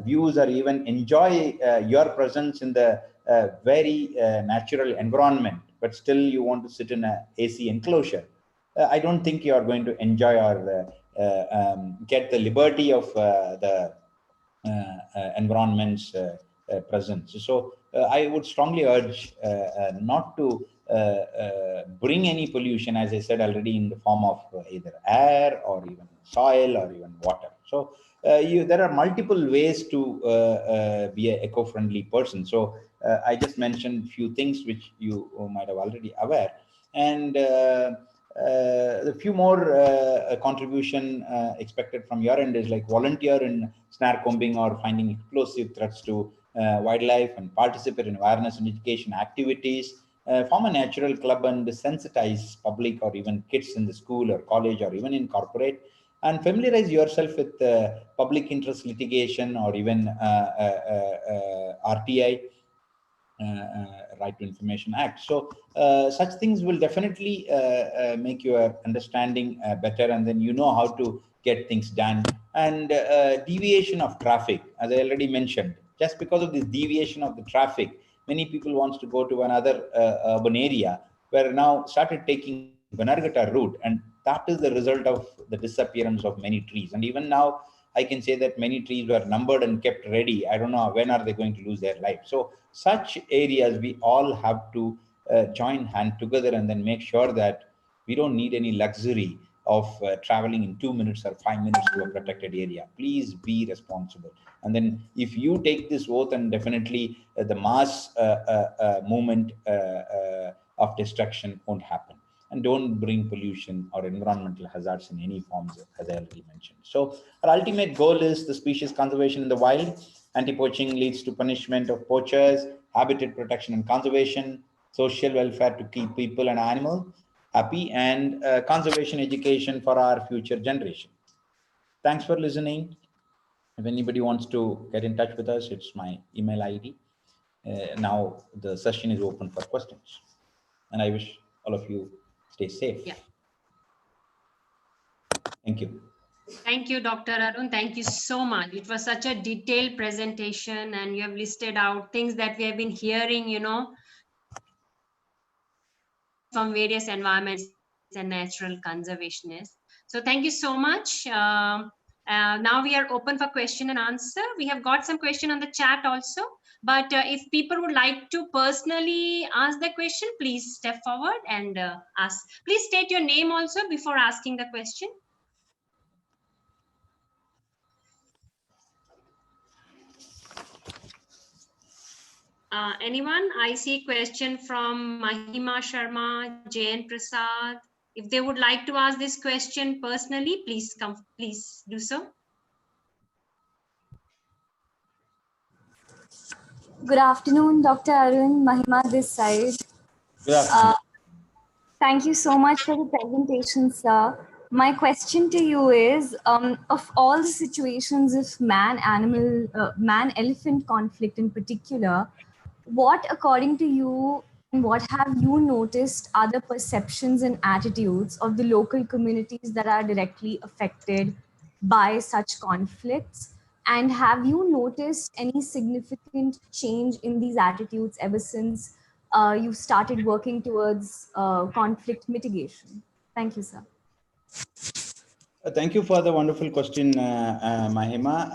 Speaker 1: views or even enjoy your presence in the very natural environment, but still you want to sit in a AC enclosure, I don't think you are going to enjoy or get the liberty of the environment's presence. So I would strongly urge not to bring any pollution, as I said already, in the form of either air or even soil or even water. So there are multiple ways to be an eco-friendly person. So I just mentioned a few things which you might have already aware. And a few more contribution expected from your end is like volunteer in snare combing or finding explosive threats to wildlife, and participate in awareness and education activities, form a natural club and sensitize public or even kids in the school or college or even in corporate, and familiarize yourself with public interest litigation or even RTI, Right to Information Act. So such things will definitely make your understanding better, and then you know how to get things done. And deviation of traffic, as I already mentioned, just because of this deviation of the traffic, many people wants to go to another urban area, where now started taking Bannerghatta route, and that is the result of the disappearance of many trees. And even now, I can say that many trees were numbered and kept ready. I don't know when are they going to lose their life. So such areas, we all have to join hand together and then make sure that we don't need any luxury of traveling in 2 minutes or 5 minutes to a protected area. Please be responsible. And then if you take this oath, and definitely the mass movement of destruction won't happen. And don't bring pollution or environmental hazards in any forms, as I already mentioned. So our ultimate goal is the species conservation in the wild. Anti-poaching leads to punishment of poachers, habitat protection and conservation, social welfare to keep people and animals happy, and conservation education for our future generation. Thanks for listening. If anybody wants to get in touch with us, it's my email ID. Now the session is open for questions, and I wish all of you stay safe.
Speaker 2: Yeah.
Speaker 1: Thank you.
Speaker 2: Thank you, Dr. Arun. Thank you so much. It was such a detailed presentation, and you have listed out things that we have been hearing, from various environments and natural conservationists. So thank you so much. Now we are open for question and answer. We have got some question on the chat also, but if people would like to personally ask the question, please step forward and ask. Please state your name also before asking the question. Anyone? I see question from Mahima Sharma, Jayan Prasad. If they would like to ask this question personally, please do so.
Speaker 3: Good afternoon, Dr. Arun. Mahima this side.
Speaker 1: Good afternoon.
Speaker 3: Thank you so much for the presentation, sir. My question to you is, of all the situations of man-elephant conflict in particular, what, according to you, what have you noticed are the perceptions and attitudes of the local communities that are directly affected by such conflicts? And have you noticed any significant change in these attitudes ever since you started working towards conflict mitigation? Thank you, sir.
Speaker 1: Thank you for the wonderful question, Mahima.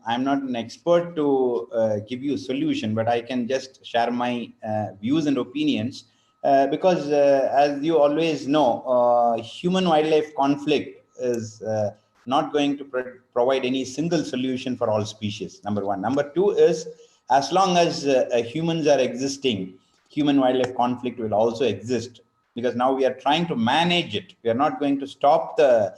Speaker 1: I'm not an expert to give you a solution, but I can just share my views and opinions because, as you always know, human-wildlife conflict is not going to provide any single solution for all species, number one. Number two is, as long as humans are existing, human-wildlife conflict will also exist, because now we are trying to manage it. We are not going to stop the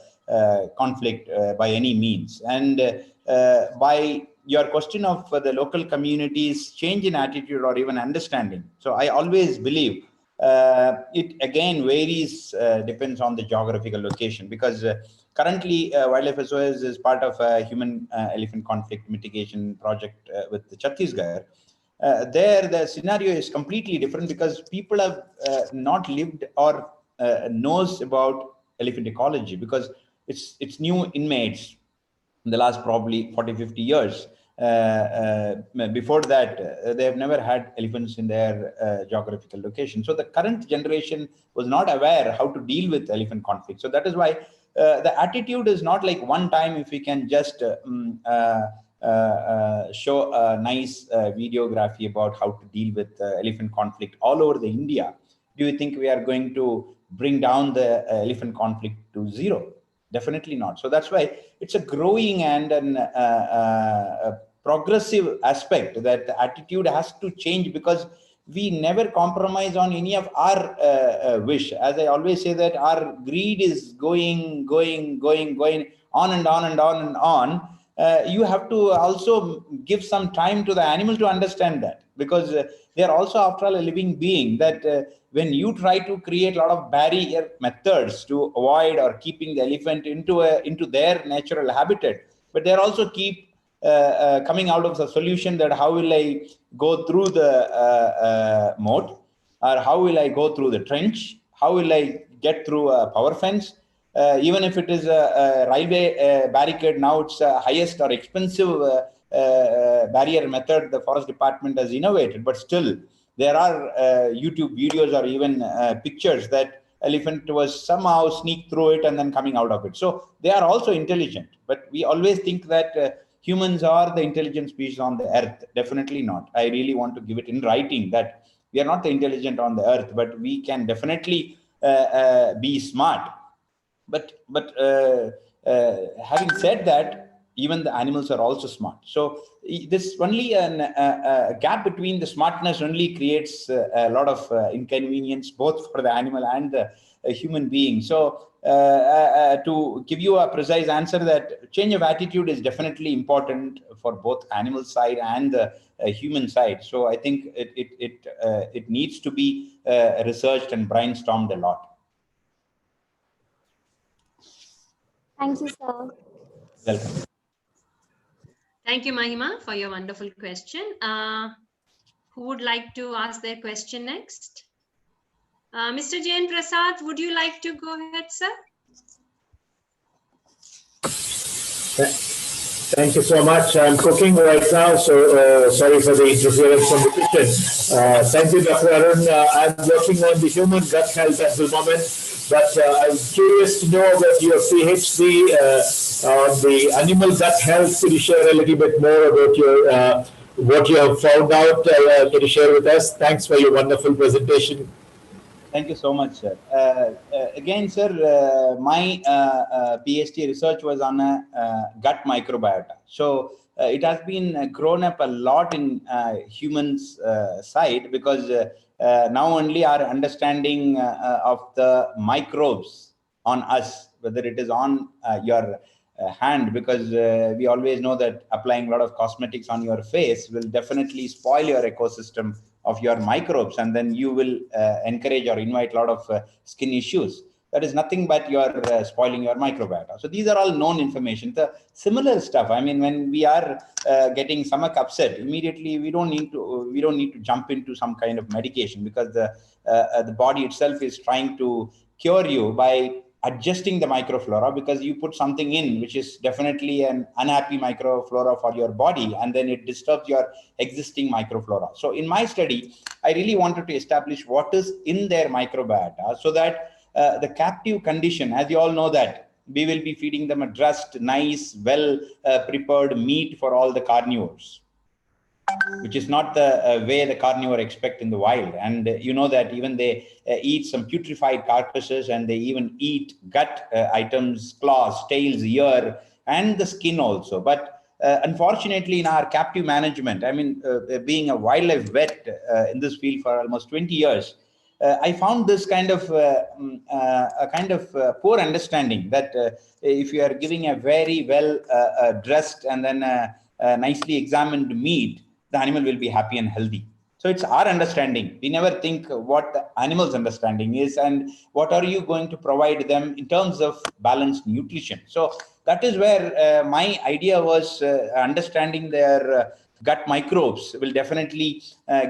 Speaker 1: conflict by any means. And by your question of the local communities change in attitude or even understanding, so I always believe it again varies, depends on the geographical location, because currently Wildlife SOS is part of a human elephant conflict mitigation project with the Chhattisgarh. there the scenario is completely different because people have not lived or knows about elephant ecology because it's new inmates in the last probably 40-50 years. Before that, they have never had elephants in their geographical location. So the current generation was not aware how to deal with elephant conflict. So that is why the attitude is not like one time if we can just show a nice videography about how to deal with elephant conflict all over the India. Do you think we are going to bring down the elephant conflict to zero? Definitely not. So that's why it's a growing and a progressive aspect that the attitude has to change because we never compromise on any of our wish. As I always say that our greed is going on and on and on and on. You have to also give some time to the animal to understand that because they are also after all a living being that when you try to create a lot of barrier methods to avoid or keeping the elephant into their natural habitat, but they also keep coming out of the solution that how will I go through the moat, or how will I go through the trench, how will I get through a power fence. Even if it is a railway barricade, now it's highest or expensive barrier method the forest department has innovated, but still there are YouTube videos or even pictures that elephant was somehow sneak through it and then coming out of it. So they are also intelligent, but we always think that humans are the intelligent species on the earth. Definitely not. I really want to give it in writing that we are not the intelligent on the earth, but we can definitely be smart. But having said that, even the animals are also smart. So this only a gap between the smartness only creates a lot of inconvenience both for the animal and the human being. So to give you a precise answer, that change of attitude is definitely important for both animal side and the human side. So I think it needs to be researched and brainstormed a lot.
Speaker 3: Thank you, sir.
Speaker 1: Welcome.
Speaker 2: Thank you, Mahima, for your wonderful question. Who would like to ask their question next? Mr. Jain Prasad, would you like to go ahead, sir?
Speaker 4: Thank you so much. I'm cooking right now, so sorry for the interference from the kitchen. Thank you, Dr. Arun. I'm working on the human gut health at the moment, but I'm curious to know about your PhD on the animal gut health. Could you share a little bit more about your what you have found out? Can you share with us? Thanks for your wonderful presentation.
Speaker 1: Thank you so much, sir. Again, sir, my PhD research was on gut microbiota. So it has been grown up a lot in humans' side because now only our understanding of the microbes on us, whether it is on your hand, because we always know that applying a lot of cosmetics on your face will definitely spoil your ecosystem of your microbes, and then you will encourage or invite a lot of skin issues. That is nothing but you're spoiling your microbiota. So these are all known information. The similar stuff, I mean, when we are getting stomach upset, immediately we don't need to jump into some kind of medication, because the body itself is trying to cure you by adjusting the microflora, because you put something in which is definitely an unhappy microflora for your body, and then it disturbs your existing microflora. So in my study, I really wanted to establish what is in their microbiota, so that the captive condition, as you all know, that we will be feeding them a dressed, nice, well prepared meat for all the carnivores, which is not the way the carnivore expect in the wild. And you know that even they eat some putrefied carcasses, and they even eat gut items, claws, tails, ear, and the skin also. But unfortunately, in our captive management, I mean, being a wildlife vet in this field for almost 20 years, I found this kind of poor understanding that if you are giving a very well dressed and then nicely examined meat, the animal will be happy and healthy. So it's our understanding. We never think what the animal's understanding is, and what are you going to provide them in terms of balanced nutrition. So that is where my idea was understanding their gut microbes will definitely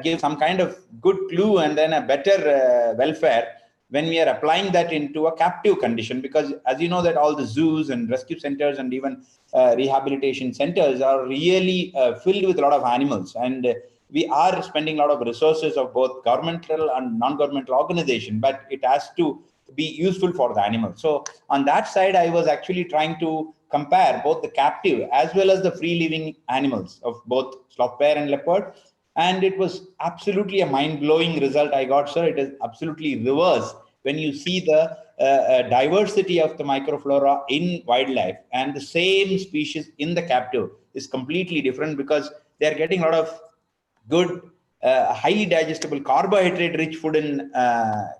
Speaker 1: give some kind of good clue and then a better welfare when we are applying that into a captive condition. Because as you know that all the zoos and rescue centers and even rehabilitation centers are really filled with a lot of animals, and we are spending a lot of resources of both governmental and non-governmental organization, but it has to be useful for the animal. So on that side, I was actually trying to compare both the captive as well as the free living animals of both sloth bear and leopard. And it was absolutely a mind-blowing result I got, sir. It is absolutely reverse when you see the diversity of the microflora in wildlife, and the same species in the captive is completely different, because they're getting a lot of good, highly digestible, carbohydrate-rich food in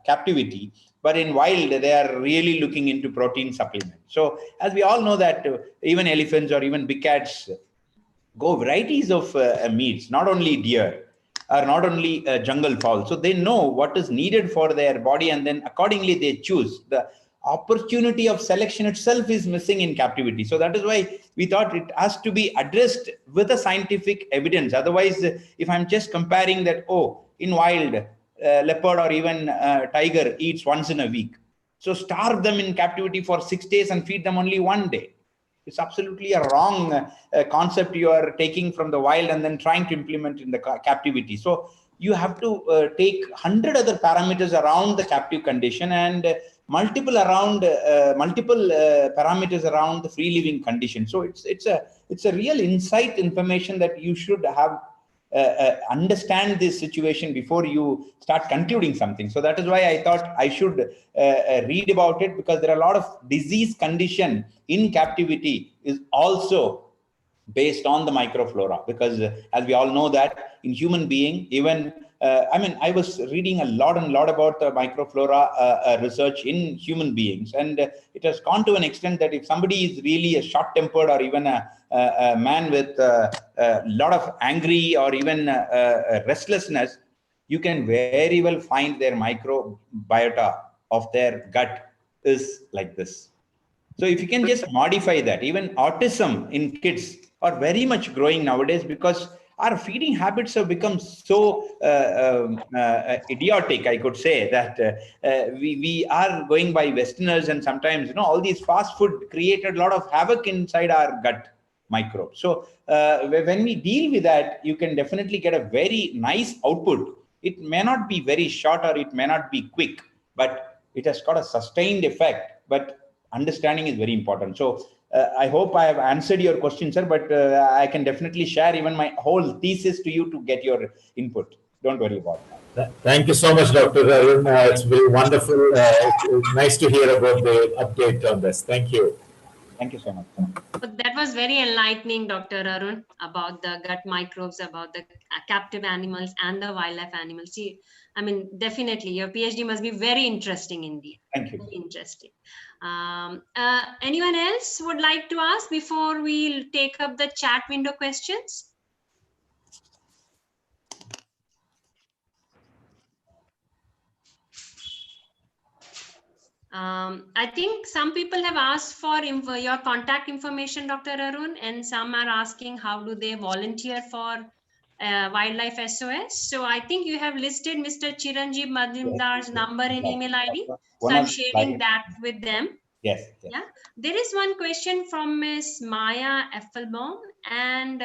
Speaker 1: captivity, but in wild, they are really looking into protein supplement. So as we all know that even elephants or even big cats go varieties of meats, not only deer or not only jungle fowl. So they know what is needed for their body, and then accordingly they choose. The opportunity of selection itself is missing in captivity. So that is why we thought it has to be addressed with a scientific evidence. Otherwise, if I'm just comparing that, oh, in wild, leopard or even tiger eats once in a week, so starve them in captivity for 6 days and feed them only one day. It's absolutely a wrong concept you are taking from the wild and then trying to implement in the captivity. So you have to take 100 other parameters around the captive condition, and multiple parameters around the free living condition. So it's a real insight information that you should have. Understand this situation before you start concluding something. So that is why I thought I should read about it, because there are a lot of disease condition in captivity is also based on the microflora. Because as we all know that in human being, even I was reading a lot about the microflora research in human beings, and it has gone to an extent that if somebody is really a short-tempered or even a man with a lot of angry or even restlessness, you can very well find their microbiota of their gut is like this. So if you can just modify that, even autism in kids are very much growing nowadays, because our feeding habits have become so idiotic, I could say, that we are going by Westerners, and sometimes, all these fast food created a lot of havoc inside our gut microbes. So when we deal with that, you can definitely get a very nice output. It may not be very short or it may not be quick, but it has got a sustained effect. But understanding is very important. So I hope I have answered your question, sir, but I can definitely share even my whole thesis to you to get your input. Don't worry about that.
Speaker 4: Thank you so much, Dr. Arun. It's very wonderful. It's nice to hear about the update on this. Thank you.
Speaker 1: Thank you so much.
Speaker 2: But that was very enlightening, Dr. Arun, about the gut microbes, about the captive animals and the wildlife animals. See, definitely your PhD must be very interesting indeed.
Speaker 1: Thank you.
Speaker 2: Very interesting. Anyone else would like to ask before we take up the chat window questions? I think some people have asked for your contact information, Dr. Arun, and some are asking how do they volunteer for Wildlife SOS. So I think you have listed Mr. Chiranjeev Majumdar's number and email ID. So I'm sharing that with them.
Speaker 1: Yes.
Speaker 2: Yeah. There is one question from Miss Maya Effelbaum, and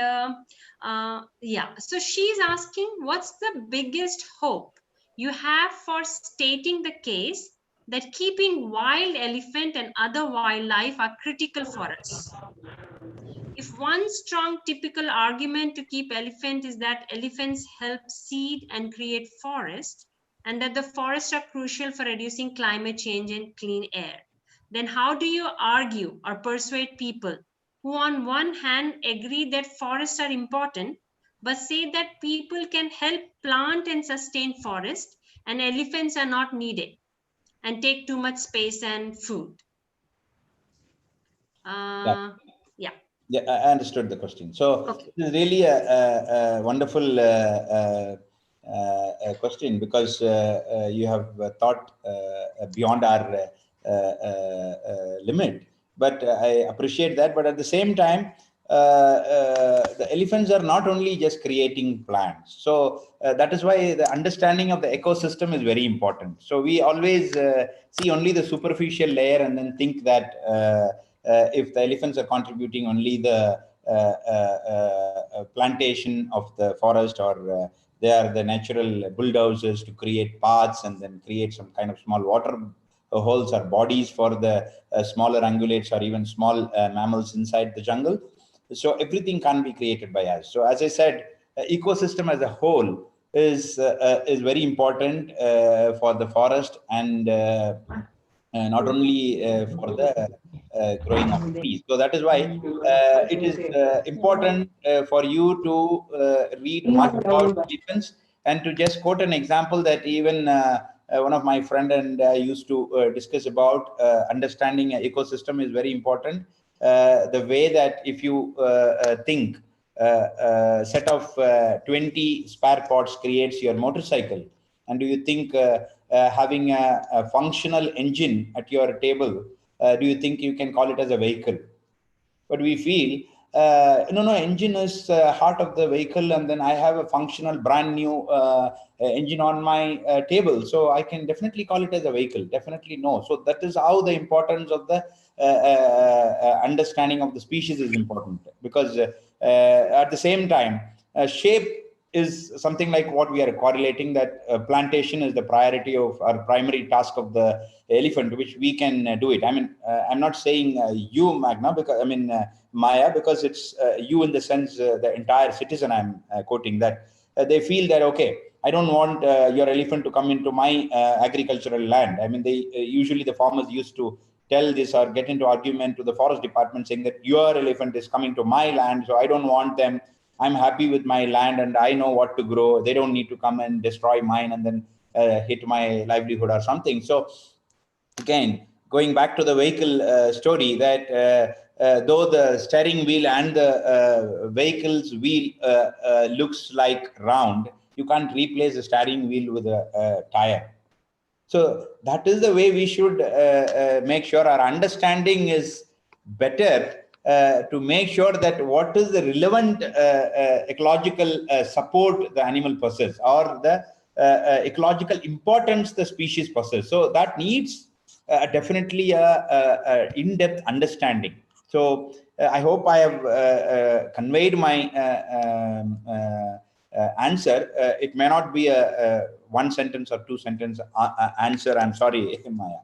Speaker 2: so she's asking, what's the biggest hope you have for stating the case that keeping wild elephant and other wildlife are critical for us? If one strong typical argument to keep elephant is that elephants help seed and create forests, and that the forests are crucial for reducing climate change and clean air, then how do you argue or persuade people who on one hand agree that forests are important, but say that people can help plant and sustain forests and elephants are not needed and take too much space and food?
Speaker 1: Yeah, I understood the question. So okay. This is really a wonderful question, because you have thought beyond our limit. But I appreciate that. But at the same time, the elephants are not only just creating plants. So that is why the understanding of the ecosystem is very important. So we always see only the superficial layer and then think that if the elephants are contributing only the plantation of the forest, or they are the natural bulldozers to create paths and then create some kind of small water holes or bodies for the smaller ungulates or even small mammals inside the jungle. So everything can be created by us. So as I said, ecosystem as a whole is very important for the forest, and not only for the growing of trees. So that is why it is important for you to read much about elephants, and to just quote an example that even one of my friend and I used to discuss about. Understanding an ecosystem is very important. The way that if you think set of 20 spare parts creates your motorcycle, and do you think having a functional engine at your table, do you think you can call it as a vehicle? But we feel no, engine is heart of the vehicle, and then I have a functional brand new engine on my table, so I can definitely call it as a vehicle. Definitely no. So that is how the importance of the understanding of the species is important, because at the same time shape is something like what we are correlating, that plantation is the priority of our primary task of the elephant, which we can do it. I mean, I'm not saying you, Magna, because Maya, because it's you in the sense the entire citizen I'm quoting, that they feel that, okay, I don't want your elephant to come into my agricultural land. I mean, they usually the farmers used to tell this or get into argument to the forest department saying that your elephant is coming to my land, so I don't want them. I'm happy with my land and I know what to grow. They don't need to come and destroy mine and then hit my livelihood or something. So again, going back to the vehicle story, that though the steering wheel and the vehicle's wheel looks like round, you can't replace the steering wheel with a tire. So that is the way we should make sure our understanding is better, to make sure that what is the relevant ecological support the animal possesses, or the ecological importance the species possesses. So that needs definitely a in-depth understanding. So I hope I have conveyed my answer. It may not be a one sentence or two sentence answer. I'm sorry, Maya.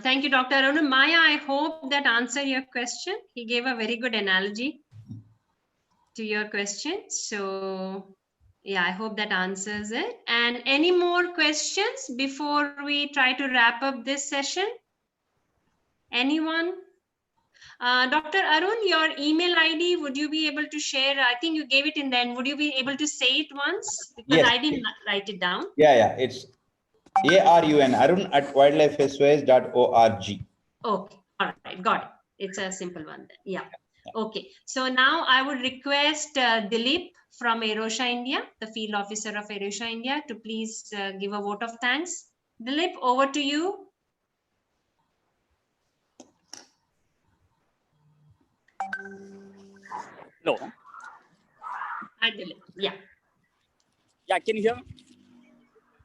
Speaker 2: Thank you, Dr. Arun. Maya, I hope that answered your question. He gave a very good analogy to your question. So yeah, I hope that answers it. And any more questions before we try to wrap up this session? Anyone? Dr. Arun, your email ID, would you be able to share? I think you gave it in then. Would you be able to say it once? Because
Speaker 1: yes,
Speaker 2: I didn't write it down.
Speaker 1: Yeah. It's arun@wildlifeswas.org.
Speaker 2: Okay. All right. Got it. It's a simple one then. Yeah. Okay. So now I would request Dilip from Aerosha India, the field officer of Aerosha India, to please give a vote of thanks. Dilip, over to you.
Speaker 5: No.
Speaker 2: Hi, Dilip. Yeah.
Speaker 5: Yeah, can you hear me?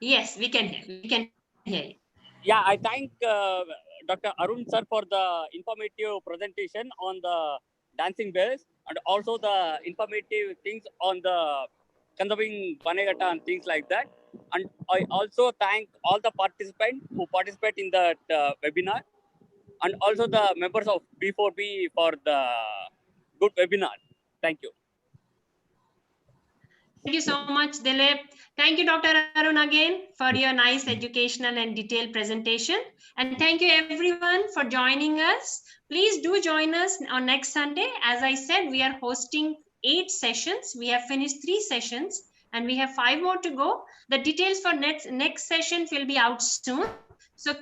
Speaker 2: Yes, we can hear. We can hear you.
Speaker 5: Yeah, I thank Dr. Arun sir for the informative presentation on the dancing bears, and also the informative things on the conserving Bannerghatta and things like that. And I also thank all the participants who participate in that webinar, and also the members of B4B for the good webinar. Thank you.
Speaker 2: Thank you so much, Dilip. Thank you, Dr. Arun, again for your nice educational and detailed presentation. And thank you everyone for joining us. Please do join us on next Sunday. As I said, we are hosting 8 sessions. We have finished 3 sessions and we have 5 more to go. The details for next session will be out soon. So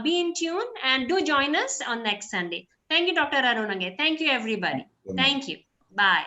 Speaker 2: be in tune and do join us on next Sunday. Thank you, Dr. Arun again. Thank you, everybody. Thank you. Bye.